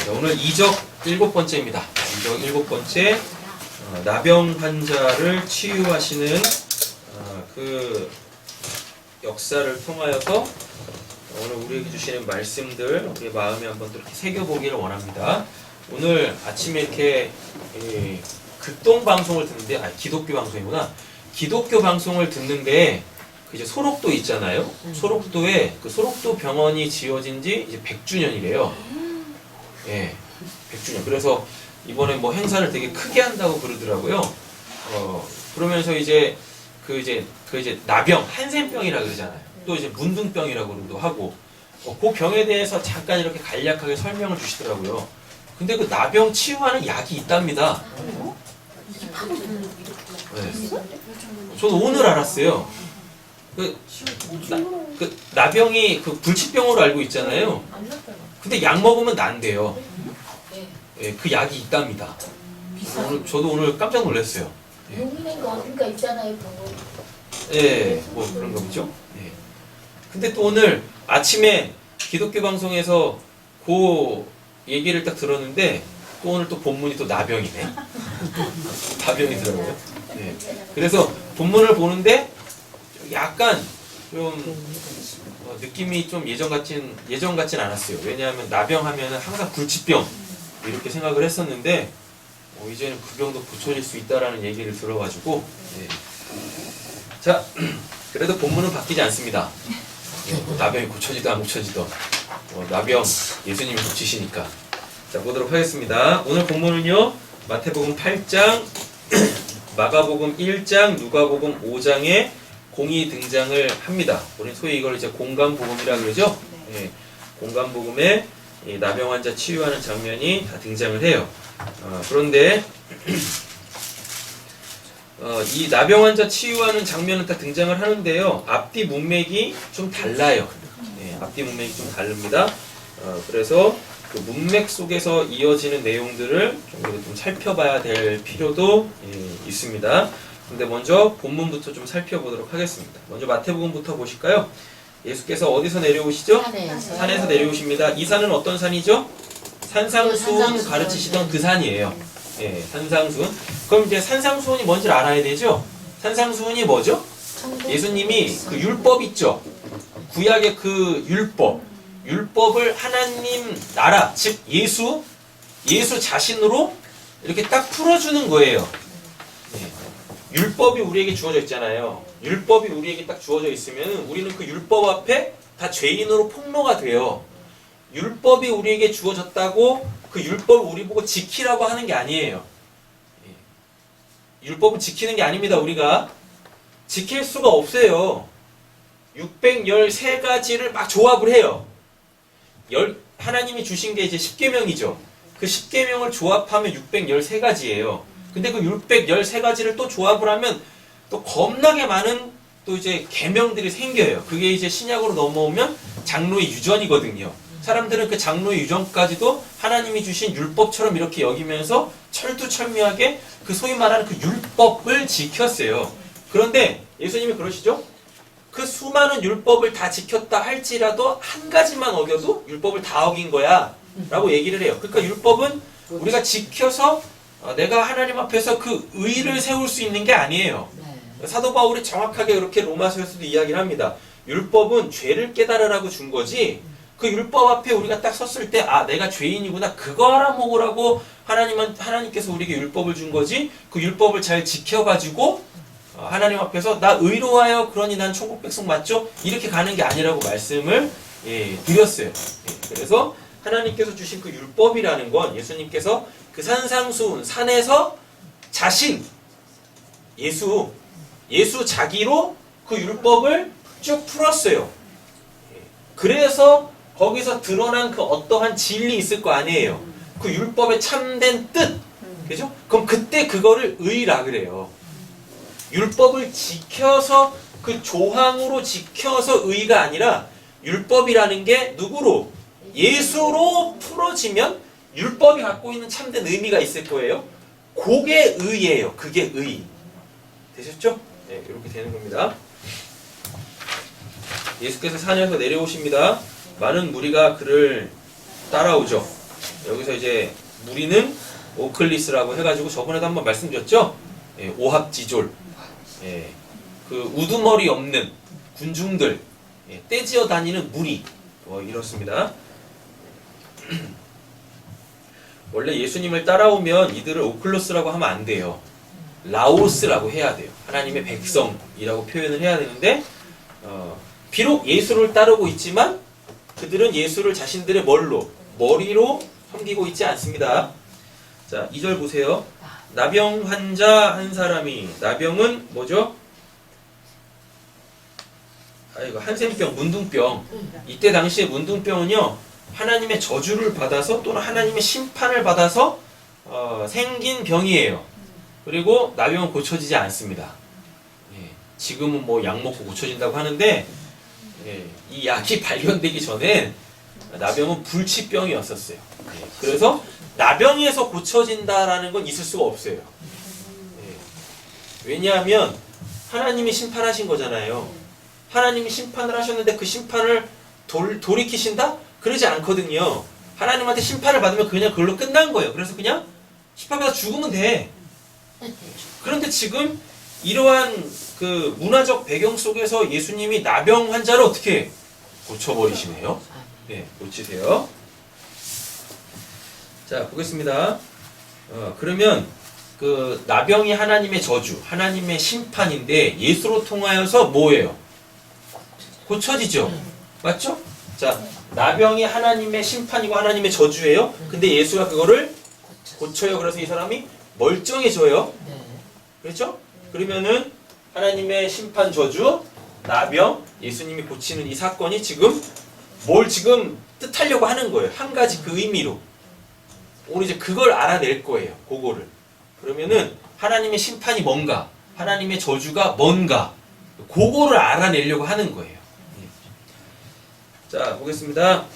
자, 오늘 이적 7번째입니다. 이적 7번째 나병 환자를 치유하시는 그 역사를 통하여서 오늘 우리에게 주시는 말씀들 우리의 마음에 한번 또 이렇게 새겨보기를 원합니다. 오늘 아침에 이렇게 극동 방송을 듣는데, 기독교 방송이구나. 기독교 방송을 듣는데 이제 소록도 있잖아요. 소록도에 그 소록도 병원이 지어진 지 이제 100주년이래요. 예, 100주년. 그래서 이번에 뭐 행사를 되게 크게 한다고 그러더라고요. 그러면서 이제 나병, 한센병이라 그러잖아요. 또 이제 문둥병이라고도 하고, 그 병에 대해서 잠깐 이렇게 간략하게 설명을 주시더라고요. 근데 그 나병 치유하는 약이 있답니다. 네. 저도 오늘 알았어요. 나병이 그 불치병으로 알고 있잖아요. 근데 약 먹으면 난대요. 예, 그 약이 있답니다. 저도 오늘 깜짝 놀랐어요. 용인인가 어딘가 있잖아요, 그거. 예, 뭐 그런가 보죠. 예. 근데 또 오늘 아침에 기독교 방송에서 그 얘기를 딱 들었는데 또 오늘 또 본문이 또 나병이네. 나병이더라고요. 예. 그래서 본문을 보는데 약간 좀 느낌이 좀 예전 같진 않았어요. 왜냐하면 나병하면은 항상 불치병 이렇게 생각을 했었는데 이제는 그 병도 고쳐질 수 있다라는 얘기를 들어가지고 자, 그래도 본문은 바뀌지 않습니다. 나병이 고쳐지도 안 고쳐지도 나병 예수님이 고치시니까. 자, 보도록 하겠습니다. 오늘 본문은요, 마태복음 8장, 마가복음 1장, 누가복음 5장에 공이 등장을 합니다. 우리 소위 이걸 이제 공감복음이라 그러죠. 네, 공감복음에 이 나병 환자 치유하는 장면이 다 등장을 해요. 그런데 이 나병 환자 치유하는 장면은 다 등장을 하는데요. 앞뒤 문맥이 좀 달라요. 네, 앞뒤 문맥이 좀 다릅니다. 그래서 그 문맥 속에서 이어지는 내용들을 좀 살펴봐야 될 필요도 있습니다. 근데 먼저 본문부터 좀 살펴보도록 하겠습니다. 먼저 마태복음부터 보실까요? 예수께서 어디서 내려오시죠? 산에서 내려오십니다. 이 산은 어떤 산이죠? 산상수훈 가르치시던 그 산이에요. 예, 산상수훈. 그럼 이제 산상수훈이 뭔지를 알아야 되죠? 산상수훈이 뭐죠? 예수님이 그 율법 있죠? 구약의 그 율법을 하나님 나라, 즉 예수 자신으로 이렇게 딱 풀어주는 거예요. 예. 율법이 우리에게 주어져 있잖아요. 율법이 우리에게 딱 주어져 있으면 우리는 그 율법 앞에 다 죄인으로 폭로가 돼요. 율법이 우리에게 주어졌다고 그 율법을 우리 보고 지키라고 하는 게 아니에요. 율법은 지키는 게 아닙니다. 우리가 지킬 수가 없어요. 613가지를 막 조합을 해요. 하나님이 주신 게 이제 10계명이죠. 그 10계명을 조합하면 613가지예요. 근데 그 613가지를 또 조합을 하면 또 겁나게 많은 또 이제 계명들이 생겨요. 그게 이제 신약으로 넘어오면 장로의 유전이거든요. 사람들은 그 장로의 유전까지도 하나님이 주신 율법처럼 이렇게 여기면서 철두철미하게 그 소위 말하는 그 율법을 지켰어요. 그런데 예수님이 그러시죠? 그 수많은 율법을 다 지켰다 할지라도 한 가지만 어겨도 율법을 다 어긴 거야 라고 얘기를 해요. 그러니까 율법은 우리가 지켜서 내가 하나님 앞에서 그 의를 세울 수 있는 게 아니에요. 사도 바울이 정확하게 이렇게 로마서에서도 이야기를 합니다. 율법은 죄를 깨달으라고 준 거지, 그 율법 앞에 우리가 딱 섰을 때 내가 죄인이구나 그거 알아먹으라고 하나님께서 우리에게 율법을 준 거지, 그 율법을 잘 지켜가지고 하나님 앞에서 나 의로하여 그러니 난 천국 백성 맞죠? 이렇게 가는 게 아니라고 말씀을 드렸어요. 그래서 하나님께서 주신 그 율법이라는 건 예수님께서 그 산상수훈 산에서 예수 자기로 그 율법을 쭉 풀었어요. 그래서 거기서 드러난 그 어떠한 진리 있을 거 아니에요. 그 율법의 참된 뜻, 그죠? 그럼 그때 그거를 의라 그래요. 율법을 지켜서 그 조항으로 지켜서 의가 아니라 율법이라는 게 누구로? 예수로 풀어지면 율법이 갖고 있는 참된 의미가 있을 거예요. 그게 의예요. 그게 의. 되셨죠? 네, 이렇게 되는 겁니다. 예수께서 산에서 내려오십니다. 많은 무리가 그를 따라오죠. 여기서 이제 무리는 오클리스라고 해가지고 저번에도 한번 말씀드렸죠? 예, 오합지졸. 예, 그 우두머리 없는 군중들, 예, 떼지어 다니는 무리. 이렇습니다. 원래 예수님을 따라오면 이들을 오클로스라고 하면 안 돼요. 라오스라고 해야 돼요. 하나님의 백성이라고 표현을 해야 되는데 비록 예수를 따르고 있지만 그들은 예수를 자신들의 머리로 섬기고 있지 않습니다. 자, 2절 보세요. 나병 환자 한 사람이, 나병은 뭐죠? 이거 한센병, 문둥병. 이때 당시에 문둥병은요, 하나님의 저주를 받아서 또는 하나님의 심판을 받아서 생긴 병이에요. 그리고 나병은 고쳐지지 않습니다. 예, 지금은 뭐 약 먹고 고쳐진다고 하는데, 예, 이 약이 발견되기 전에 나병은 불치병이었었어요. 예, 그래서 나병에서 고쳐진다라는 건 있을 수가 없어요. 예, 왜냐하면 하나님이 심판하신 거잖아요. 하나님이 심판을 하셨는데 그 심판을 돌이키신다? 그러지 않거든요. 하나님한테 심판을 받으면 그냥 그걸로 끝난 거예요. 그래서 그냥 심판받아 죽으면 돼. 그런데 지금 이러한 그 문화적 배경 속에서 예수님이 나병 환자를 어떻게 고쳐버리시네요. 네, 고치세요. 자, 보겠습니다. 그러면 그 나병이 하나님의 저주, 하나님의 심판인데 예수로 통하여서 뭐예요? 고쳐지죠. 맞죠? 자, 나병이 하나님의 심판이고 하나님의 저주예요. 근데 예수가 그거를 고쳐요. 그래서 이 사람이 멀쩡해져요. 그렇죠? 그러면은 하나님의 심판 저주, 나병, 예수님이 고치는 이 사건이 지금 뭘 지금 뜻하려고 하는 거예요. 한 가지 그 의미로. 오늘 이제 그걸 알아낼 거예요. 그거를. 그러면은 하나님의 심판이 뭔가, 하나님의 저주가 뭔가, 그거를 알아내려고 하는 거예요. 자, 보겠습니다.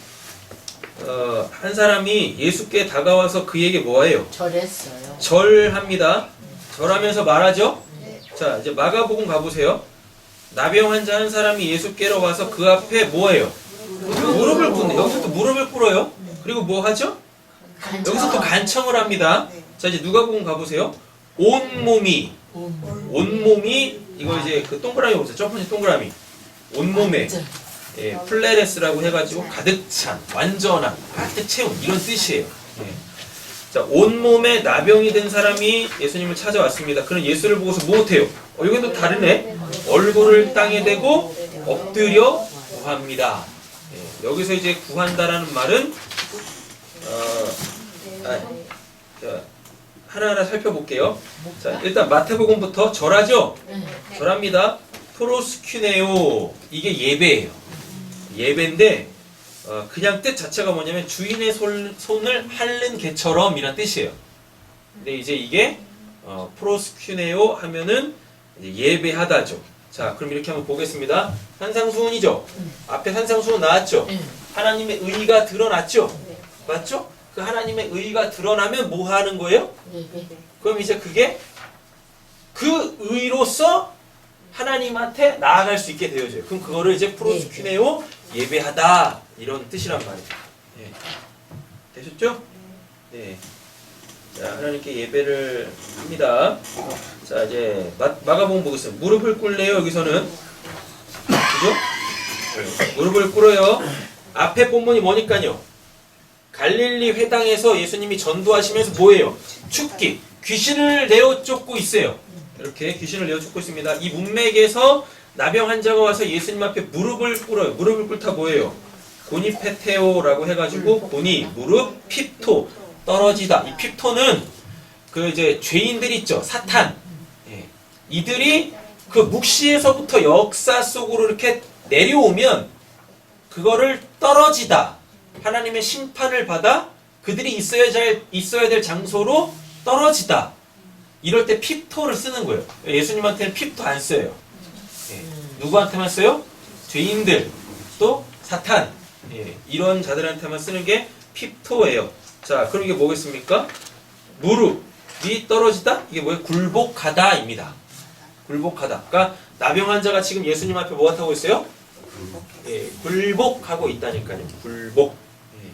한 사람이 예수께 다가와서 그에게 뭐예요? 절했어요. 절합니다. 절하면서 말하죠? 자, 이제 마가복음 가보세요. 나병 환자 한 사람이 예수께로 와서 그 앞에 뭐예요? 무릎을 꿇네. 여기서 또 무릎을 꿇어요. 그리고 뭐 하죠? 여기서 또 간청을 합니다. 자, 이제 누가복음 가보세요. 온몸이 이거 이제 그 동그라미 보세요. 첫 번째 동그라미. 온몸에 예, 플레레스라고 해가지고 가득 찬, 완전한, 가득 채운 이런 뜻이에요. 예. 자, 온몸에 나병이 된 사람이 예수님을 찾아왔습니다. 그럼 예수를 보고서 무엇해요? 여긴 또 다르네. 얼굴을 땅에 대고 엎드려 구합니다. 예, 여기서 이제 구한다라는 말은 자, 하나하나 살펴볼게요. 자, 일단 마태복음부터 절하죠? 절합니다. 프로스큐네오, 이게 예배예요. 예배인데 그냥 뜻 자체가 뭐냐면 주인의 손을 핥는 개처럼 이란 뜻이에요. 근데 이제 이게 프로스큐네오 하면은 이제 예배하다죠. 자, 그럼 이렇게 한번 보겠습니다. 산상수훈이죠. 앞에 산상수훈 나왔죠. 하나님의 의가 드러났죠. 맞죠? 그 하나님의 의가 드러나면 뭐 하는 거예요? 그럼 이제 그게 그 의로서 하나님한테 나아갈 수 있게 되어져요. 그럼 그거를 이제 프로스큐네오, 예배하다, 이런 뜻이란 말이에요. 네. 되셨죠? 네. 자, 하나님께 예배를 합니다. 자, 이제 마가복음 보겠습니다. 무릎을 꿇네요. 여기서는 그죠? 무릎을 꿇어요. 앞에 본문이 뭐니까요? 갈릴리 회당에서 예수님이 전도하시면서 뭐예요? 축기, 귀신을 내어 쫓고 있어요. 이렇게 귀신을 내어 쫓고 있습니다. 이 문맥에서 나병 환자가 와서 예수님 앞에 무릎을 꿇어요. 무릎을 꿇다 뭐예요? 고니페테오라고 해가지고 고니, 무릎, 핍토, 떨어지다. 이 핍토는 그 이제 죄인들 있죠. 사탄. 예. 이들이 그 묵시에서부터 역사 속으로 이렇게 내려오면 그거를 떨어지다. 하나님의 심판을 받아 그들이 있어야 될 장소로 떨어지다. 이럴 때 핍토를 쓰는 거예요. 예수님한테는 핍토 안 써요. 예. 누구한테만 써요? 죄인들, 또 사탄. 예. 이런 자들한테만 쓰는 게 핍토예요. 자, 그럼 이게 뭐겠습니까? 무릎이 떨어지다? 이게 뭐예요? 굴복하다입니다. 굴복하다. 그러니까 나병 환자가 지금 예수님 앞에 뭐 하고 있어요? 예. 굴복하고 있다니까요. 굴복. 예.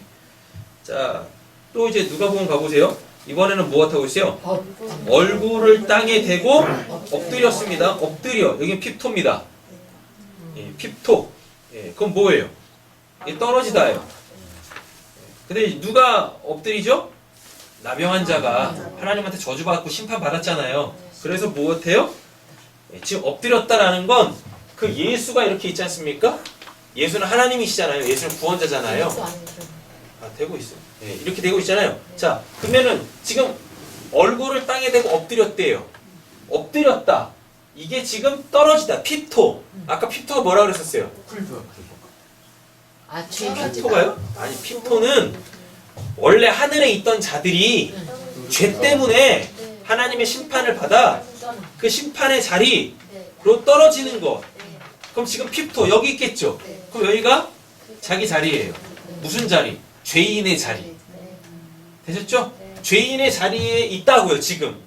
자, 또 이제 누가복음 가보세요. 이번에는 뭐가 타고 있어요? 법. 얼굴을 땅에 대고 엎드렸습니다. 엎드려. 여기 핍토입니다. 예, 핍토. 예, 그건 뭐예요? 예, 떨어지다예요. 근데 누가 엎드리죠? 나병 자가 하나님한테 저주받고 심판받았잖아요. 그래서 무엇해요? 예, 지금 엎드렸다라는 건 그 예수가 이렇게 있지 않습니까? 예수는 하나님이시잖아요. 예수는 구원자잖아요. 아, 되고 있어요. 예, 이렇게 되고 있잖아요. 자, 그러면은 지금 얼굴을 땅에 대고 엎드렸대요. 엎드렸다. 이게 지금 떨어지다. 핍토. 아까 핍토가 뭐라 그랬었어요? 아, 죄가 핍토가요? 아니, 핍토는 원래 하늘에 있던 자들이 죄 때문에 하나님의 심판을 받아 그 심판의 자리로 떨어지는 것. 그럼 지금 핍토 여기 있겠죠? 그럼 여기가 자기 자리예요. 무슨 자리? 죄인의 자리. 되셨죠? 죄인의 자리에 있다고요, 지금.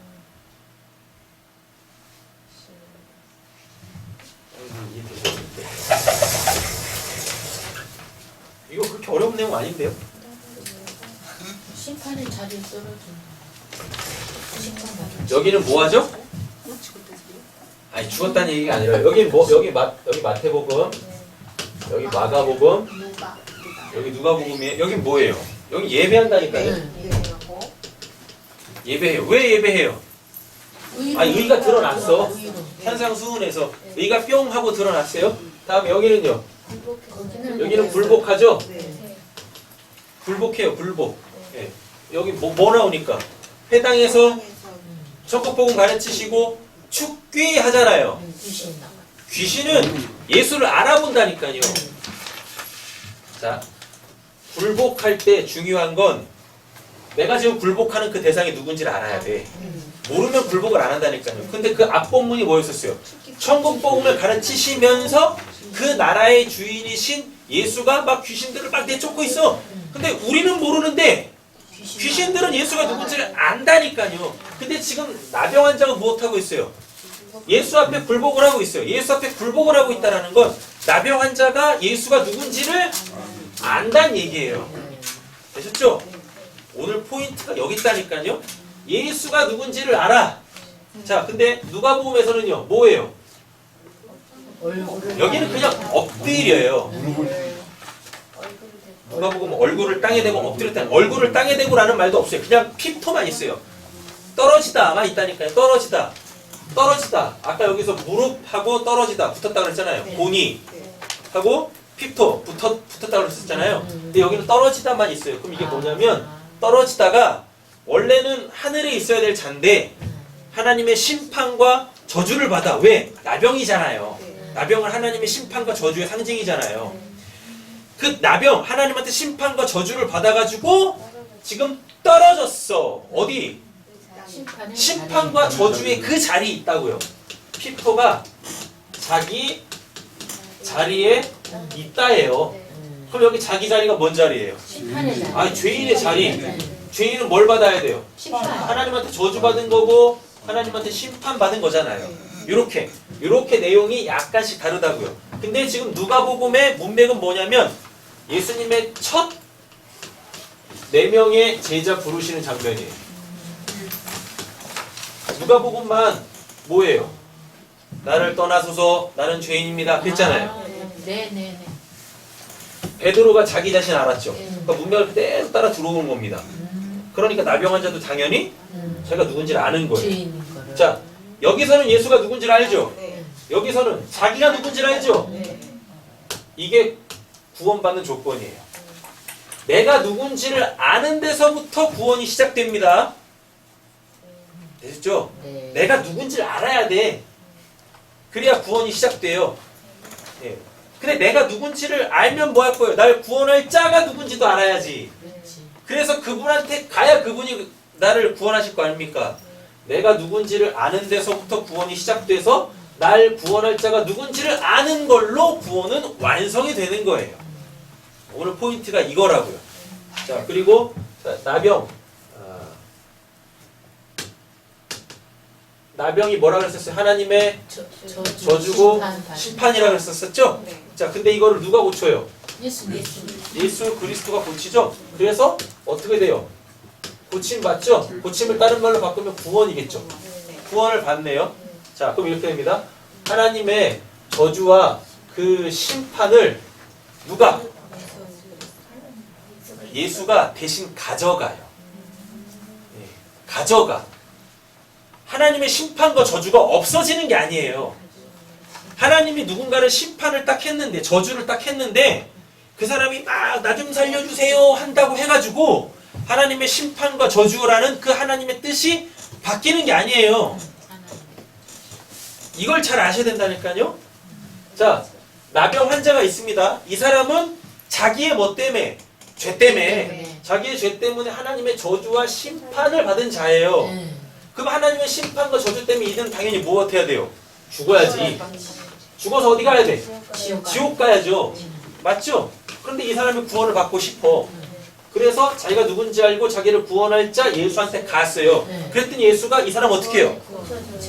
이거 그렇게 어려운 내용 아닌데요? 심판의 자리에 떨어진다. 심판받아. 여기는 뭐 하죠? 아니 죽었다는 얘기가 아니라 여기 뭐 여기 마태복음, 여기 마가복음, 여기 누가복음이에요. 여기 뭐예요? 여기 예배한다니까요. 예배해요. 왜 예배해요? 아, 의가 드러났어. 산상수훈에서 의가 뿅 하고 드러났어요. 다음 여기는요. 여기는 불복하죠. 불복해요. 불복. 예. 여기 뭐 나오니까 회당에서 천국복음 가르치시고 축귀 하잖아요. 귀신 나와. 귀신은 예수를 알아본다니까요. 자, 불복할 때 중요한 건 내가 지금 불복하는 그 대상이 누군지를 알아야 돼. 모르면 불복을 안 한다니까요. 근데 그 앞본문이 뭐였었어요? 천국복음을 가르치시면서 그 나라의 주인이신 예수가 막 귀신들을 막 내쫓고 있어. 근데 우리는 모르는데 귀신들은 예수가 누군지를 안다니까요. 근데 지금 나병 환자가 무엇하고 있어요? 예수 앞에 굴복을 하고 있어요. 예수 앞에 굴복을 하고 있다는 건 나병 환자가 예수가 누군지를 안다는 얘기예요. 되셨죠? 오늘 포인트가 여기 있다니까요. 예수가 누군지를 알아. 자, 근데 누가복음에서는요. 뭐예요? 여기는 그냥 엎드려요. 누가복음 얼굴을 땅에 대고 엎드렸다는 얼굴을 땅에 대고라는 말도 없어요. 그냥 핍토만 있어요. 떨어지다만 있다니까요. 떨어지다. 떨어지다. 아까 여기서 무릎하고 떨어지다 붙었다 그랬잖아요. 고니 하고 핍토 붙었다 그랬었잖아요. 근데 여기는 떨어지다만 있어요. 그럼 이게 뭐냐면 떨어지다가 원래는 하늘에 있어야 될 자인데 하나님의 심판과 저주를 받아. 왜? 나병이잖아요. 나병은 하나님의 심판과 저주의 상징이잖아요. 그 나병 하나님한테 심판과 저주를 받아가지고 지금 떨어졌어. 어디? 심판과 저주의 그 자리에 있다고요. 핍토가 자기 자리에 있다예요. 그럼 여기 자기 자리가 뭔 자리예요? 심판의 자리. 아, 죄인의 자리. 죄인은 뭘 받아야 돼요? 심판. 하나님한테 저주받은 거고 하나님한테 심판받은 거잖아요. 요렇게 내용이 약간씩 다르다고요. 근데 지금 누가복음의 문맥은 뭐냐면 예수님의 첫 4명의 제자 부르시는 장면이에요. 누가복음만 뭐예요? 나를 떠나소서 나는 죄인입니다. 그랬잖아요. 네네네. 베드로가 자기 자신 알았죠. 그러니까 문맥을 그대로 따라 들어오는 겁니다. 그러니까 나병 환자도 당연히 자기가 누군지를 아는 거예요. 죄인인 거를. 자, 여기서는 예수가 누군지를 알죠? 여기서는 자기가 누군지를 알죠? 이게 구원받는 조건이에요. 내가 누군지를 아는 데서부터 구원이 시작됩니다. 되셨죠? 네. 내가 누군지를 알아야 돼. 그래야 구원이 시작돼요. 예. 근데 내가 누군지를 알면 뭐 할 거예요? 날 구원할 자가 누군지도 알아야지. 그렇지. 그래서 그분한테 가야 그분이 나를 구원하실 거 아닙니까? 내가 누군지를 아는 데서부터 구원이 시작돼서 날 구원할 자가 누군지를 아는 걸로 구원은 완성이 되는 거예요. 오늘 포인트가 이거라고요. 자, 그리고 나병. 나병이 뭐라 그랬었어요? 하나님의 저주고 심판이라 그랬었죠? 자, 근데 이거를 누가 고쳐요? 예수. 예수 그리스도가 고치죠? 그래서 어떻게 돼요? 고침 받죠? 고침을 다른 말로 바꾸면 구원이겠죠. 구원을 받네요. 자, 그럼 이렇게 됩니다. 하나님의 저주와 그 심판을 누가? 예수가 대신 가져가요. 예, 가져가. 하나님의 심판과 저주가 없어지는 게 아니에요. 하나님이 누군가를 심판을 딱 했는데, 저주를 딱 했는데, 그 사람이 막 나 좀 살려주세요 한다고 해가지고 하나님의 심판과 저주라는 그 하나님의 뜻이 바뀌는 게 아니에요. 이걸 잘 아셔야 된다니까요. 자, 나병 환자가 있습니다. 이 사람은 자기의 뭐 때문에? 죄 때문에. 자기의 죄 때문에 하나님의 저주와 심판을 받은 자예요. 그럼 하나님의 심판과 저주 때문에 이들은 당연히 무엇 해야 돼요? 죽어야지. 죽어서 어디 가야 돼? 지옥 가야죠. 맞죠? 그런데 이 사람이 구원을 받고 싶어. 그래서 자기가 누군지 알고 자기를 구원할 자 예수한테 갔어요. 그랬더니 예수가 이 사람 어떻게 해요?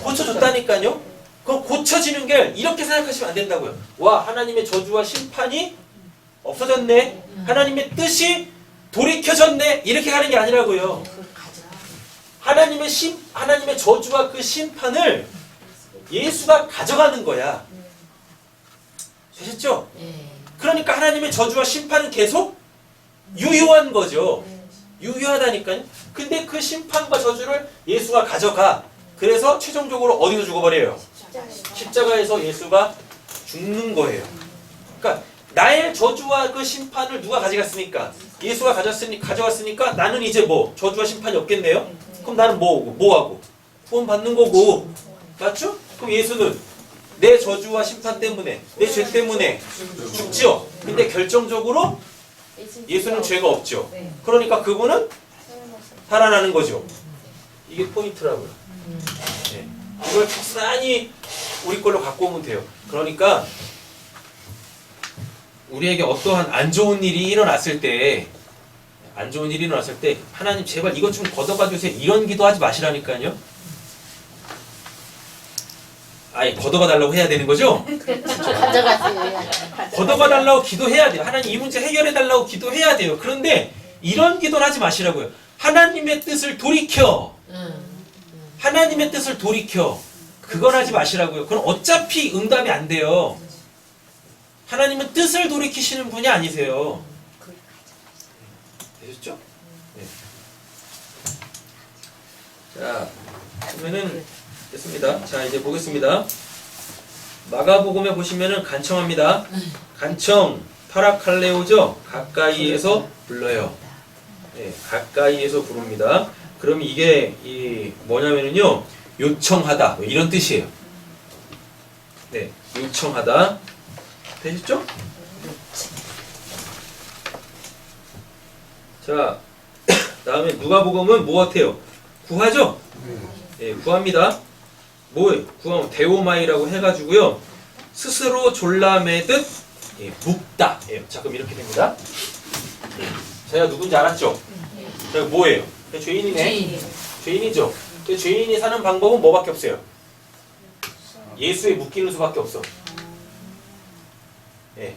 고쳐줬다니까요. 그럼 고쳐지는 게 이렇게 생각하시면 안 된다고요. 와, 하나님의 저주와 심판이 없어졌네. 하나님의 뜻이 돌이켜졌네. 이렇게 가는 게 아니라고요. 하나님의 저주와 그 심판을 예수가 가져가는 거야. 되셨죠? 그러니까 하나님의 저주와 심판은 계속 유효한 거죠. 유효하다니까요. 근데 그 심판과 저주를 예수가 가져가. 그래서 최종적으로 어디서 죽어버려요? 십자가에서 예수가 죽는 거예요. 그러니까 나의 저주와 그 심판을 누가 가져갔습니까? 예수가 가져갔으니까 나는 이제 뭐 저주와 심판이 없겠네요. 그럼 나는 뭐하고? 구원 받는 거고. 맞죠? 그럼 예수는 내 저주와 심판 때문에, 내 죄 때문에 죽지요. 근데 결정적으로 예수는 죄가 없죠. 그러니까 그분은 살아나는 거죠. 이게 포인트라고요. 네. 이걸 적당히 우리 걸로 갖고 오면 돼요. 그러니까 우리에게 어떠한 안 좋은 일이 일어났을 때 하나님 제발 이것 좀 걷어가 주세요. 이런 기도하지 마시라니까요. 아예 걷어가 달라고 해야 되는 거죠? 가져가세요. 걷어가 달라고 기도해야 돼요. 하나님 이 문제 해결해 달라고 기도해야 돼요. 그런데 이런 기도를 하지 마시라고요. 하나님의 뜻을 돌이켜. 하나님의 뜻을 돌이켜. 그건 하지 마시라고요. 그럼 어차피 응답이 안 돼요. 하나님은 뜻을 돌이키시는 분이 아니세요. 되셨죠? 네. 자, 그러면은 됐습니다. 자, 이제 보겠습니다. 마가복음에 보시면은 간청합니다. 간청, 파라칼레오죠? 가까이에서 불러요. 네, 가까이에서 부릅니다. 그럼 이게 뭐냐면은요, 요청하다 이런 뜻이에요. 네, 요청하다. 되셨죠? 자, 다음에 누가복음은 무엇해요? 구하죠? 네, 구합니다. 뭐예요? 구하면 데오마이라고 해가지고요. 스스로 졸라매듯 묵다. 자, 그럼 이렇게 됩니다. 제가 누군지 알았죠? 제가 뭐예요? 죄인이네. 죄인이죠. 죄인이 사는 방법은 뭐밖에 없어요? 예수에 묶이는 수밖에 없어. 예.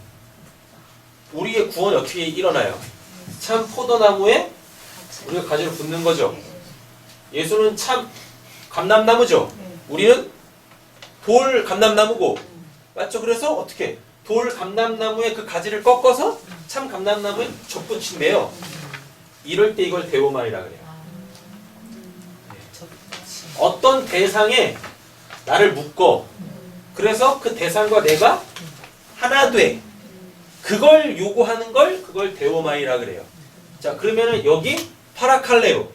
우리의 구원이 어떻게 일어나요? 참 포도나무에 우리가 가지를 붙는 거죠. 예수는 참 감람나무죠. 우리는 돌 감람나무고, 맞죠? 그래서 어떻게 돌 감람나무의 그 가지를 꺾어서 참 감람나무에 접붙인대요. 이럴 때 이걸 데오마이라 그래요. 어떤 대상에 나를 묶어. 그래서 그 대상과 내가 하나 돼. 그걸 요구하는 걸 그걸 데오마이라 그래요. 자, 그러면은 여기 파라칼레오.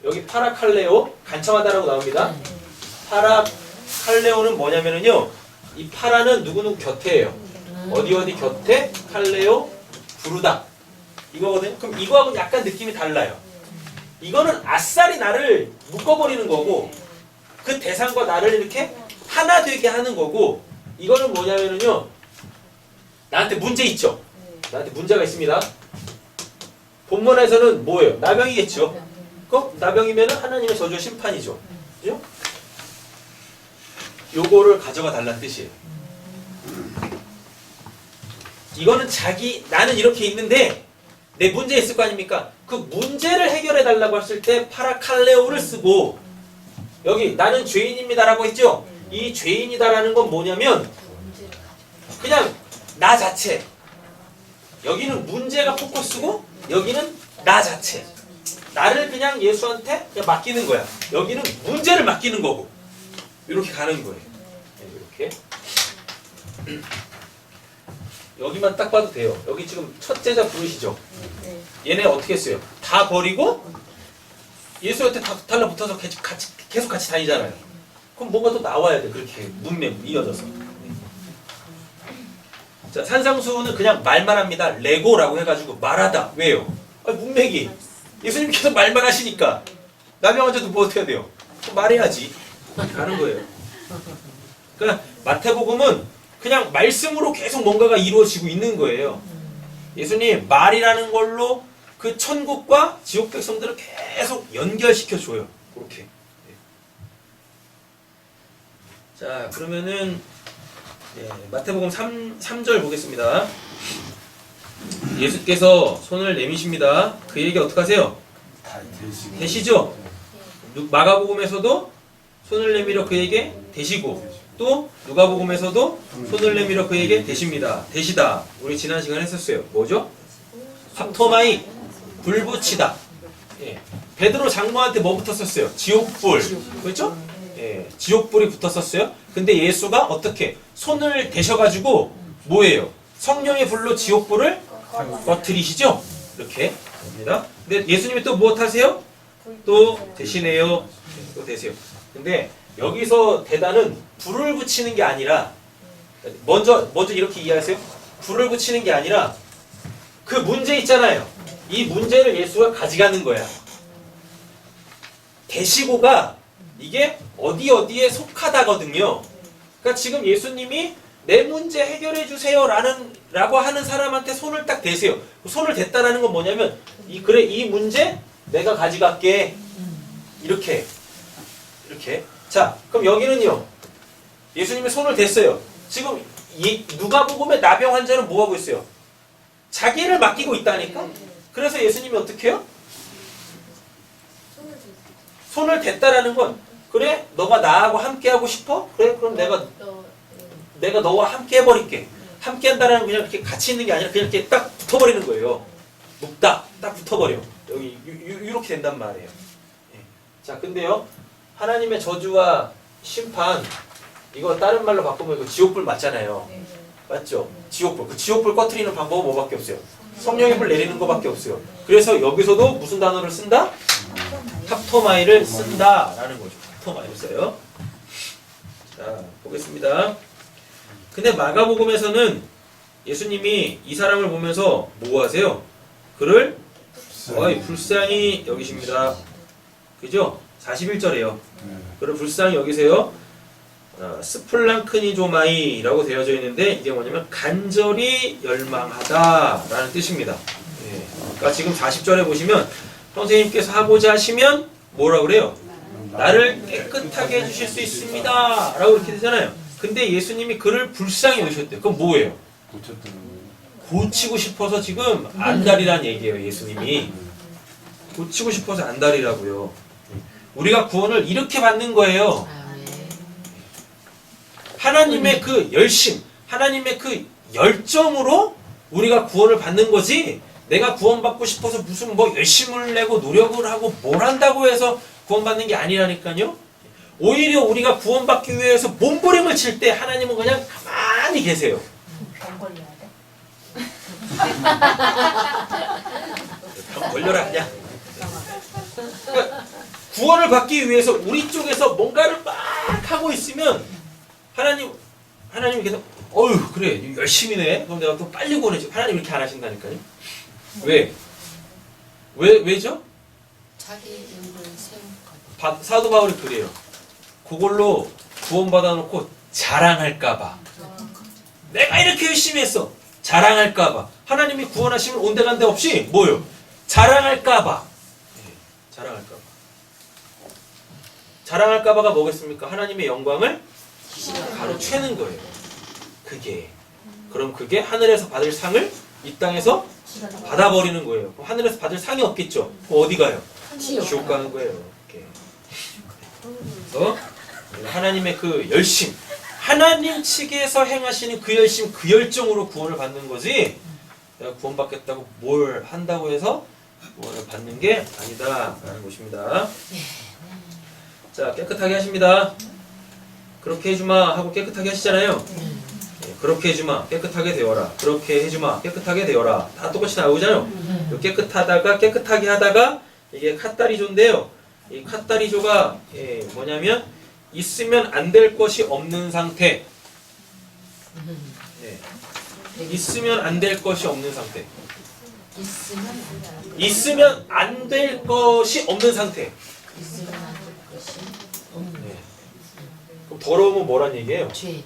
여기 파라칼레오 간청하다라고 나옵니다. 파라칼레오는 뭐냐면은요. 이 파라는 누구누구 곁에예요. 어디 곁에 칼레오 부르다. 이거거든요. 그럼 이거하고는 약간 느낌이 달라요. 이거는 아싸리 나를 묶어버리는 거고 그 대상과 나를 이렇게 하나 되게 하는 거고 이거는 뭐냐면은요. 나한테 문제 있죠? 나한테 문제가 있습니다. 본문에서는 뭐예요? 나병이겠죠? 그럼 나병이면 하나님의 저주와 심판이죠. 그죠? 요거를 가져가 달라는 뜻이에요. 이거는 나는 이렇게 있는데 내 문제 있을 거 아닙니까? 그 문제를 해결해 달라고 했을 때 파라칼레오를 쓰고 여기 나는 죄인입니다라고 했죠? 이 죄인이다라는 건 뭐냐면 그냥 나 자체. 여기는 문제가 포커스고 여기는 나 자체. 나를 그냥 예수한테 그냥 맡기는 거야. 여기는 문제를 맡기는 거고. 이렇게 가는 거예요. 이렇게. 여기만 딱 봐도 돼요. 여기 지금 첫 제자 부르시죠? 얘네 어떻게 했어요? 다 버리고 예수한테 다 달라붙어서 계속 같이 다니잖아요. 그럼 뭔가 또 나와야 돼. 그렇게 문맥 이어져서. 자, 산상수훈은 그냥 말만 합니다. 레고라고 해가지고 말하다. 왜요? 문맥이 예수님 계속 말만 하시니까 나병환자도 뭐 어떻게 해야 돼요? 말해야지. 가는 거예요. 그러니까 마태복음은 그냥 말씀으로 계속 뭔가가 이루어지고 있는 거예요. 예수님 말이라는 걸로 그 천국과 지옥 백성들을 계속 연결시켜 줘요. 그렇게. 자, 그러면은 마태복음 3절 보겠습니다. 예수께서 손을 내미십니다. 그에게 어떻게 하세요? 대시죠? 마가복음에서도 손을 내밀어 그에게 대시고 또 누가복음에서도 손을 내밀어 그에게 대십니다. 대시다. 우리 지난 시간에 했었어요. 뭐죠? 합토마이 불 붙이다. 베드로 장로한테 뭐 붙었었어요? 지옥불. 그렇죠? 지옥불이 붙었었어요. 근데 예수가 어떻게 손을 대셔가지고 뭐예요? 성령의 불로 지옥불을 꺼트리시죠? 이렇게 됩니다. 근데 예수님이 또 무엇 하세요? 또 대시네요. 또 대세요. 근데 여기서 대단은 불을 붙이는 게 아니라 먼저 이렇게 이해하세요. 불을 붙이는 게 아니라 그 문제 있잖아요. 이 문제를 예수가 가져가는 거야. 대시고가 이게 어디에 속하다거든요. 그러니까 지금 예수님이 내 문제 해결해 주세요 라고 하는 사람한테 손을 딱 대세요. 손을 댔다라는 건 뭐냐면 그래 이 문제 내가 가져갈게. 이렇게. 자, 그럼 여기는요. 예수님이 손을 댔어요. 지금 누가복음의 나병 환자는 뭐 하고 있어요? 자기를 맡기고 있다니까. 그래서 예수님이 어떻게 해요? 손을 댔다라는 건 그래 너가 나하고 함께 하고 싶어? 그래 그럼 내가 너와 함께 해버릴게. 함께 한다라는 건 그냥 이렇게 같이 있는 게 아니라 그냥 이렇게 딱 붙어버리는 거예요. 묵다 딱 붙어버려. 여기 이렇게 된단 말이에요. 자, 근데요 하나님의 저주와 심판 이거 다른 말로 바꾸면 이거 지옥불 맞잖아요. 맞죠? 지옥불. 그 지옥불 꺼트리는 방법은 뭐밖에 없어요? 성령의 불 내리는 거밖에 없어요. 그래서 여기서도 무슨 단어를 쓴다? 합토마이를 쓴다라는 거죠. 합토마이를 써요. 자, 보겠습니다. 근데 마가복음에서는 예수님이 이 사람을 보면서 뭐 하세요? 그를 불쌍히 여기십니다. 그죠? 41절이에요. 그를 불쌍히 여기세요. 스플랑크니조마이라고 되어져 있는데 이게 뭐냐면 간절히 열망하다라는 뜻입니다. 그러니까 지금 40절에 보시면 선생님께서 하고자 하시면 뭐라 그래요? 나를 깨끗하게 해주실 수 있습니다 라고 이렇게 되잖아요. 근데 예수님이 그를 불쌍히 여기셨대요. 그럼 뭐예요? 고치고 싶어서 지금 안달이란 얘기예요. 예수님이 고치고 싶어서 안달이라고요. 우리가 구원을 이렇게 받는 거예요. 하나님의 그 열심, 하나님의 그 열정으로 우리가 구원을 받는 거지. 내가 구원받고 싶어서 무슨 뭐 열심을 내고 노력을 하고 뭘 한다고 해서 구원받는 게 아니라니까요. 오히려 우리가 구원받기 위해서 몸부림을 칠 때 하나님은 그냥 가만히 계세요. 병 걸려야 돼? 병 걸려라 그냥. 그러니까 구원을 받기 위해서 우리 쪽에서 뭔가를 막 하고 있으면 하나님이 계속 어휴 그래 열심히네. 그럼 내가 또 빨리 구원해줘. 하나님 이렇게 안 하신다니까요. 왜죠? 자기 의를 세운 것. 사도 바울이 그래요. 그걸로 구원받아 놓고 자랑할까봐. 내가 이렇게 열심히 했어. 자랑할까봐. 하나님이 구원하시면 온데간데 없이 뭐요? 자랑할까봐. 자랑할까봐. 자랑할까봐가 뭐겠습니까? 하나님의 영광을 가로채는 거예요. 그게. 그럼 그게 하늘에서 받을 상을 이 땅에서 받아버리는 거예요. 그럼 하늘에서 받을 상이 없겠죠. 그럼 어디 가요? 지옥 가는 거예요. 이렇게. 그래서 하나님의 그 열심, 하나님 측에서 행하시는 그 열심, 그 열정으로 구원을 받는 거지. 내가 구원받겠다고 뭘 한다고 해서 구원을 받는 게 아니다라는 것입니다. 자, 깨끗하게 하십니다. 그렇게 해주마 하고 깨끗하게 하시잖아요. 그렇게 해주마, 깨끗하게 되어라. 그렇게 해주마, 깨끗하게 되어라. 다 똑같이 나오잖아요. 깨끗하다가 깨끗하게 하다가 이게 카타리조인데요. 이 카타리조가 뭐냐면 있으면 안 될 것이 없는 상태. 있으면 안 될 것이 없는 상태. 있으면 안 될 것이 없는 상태. 그럼 더러우면 뭐란 얘기예요? 죄.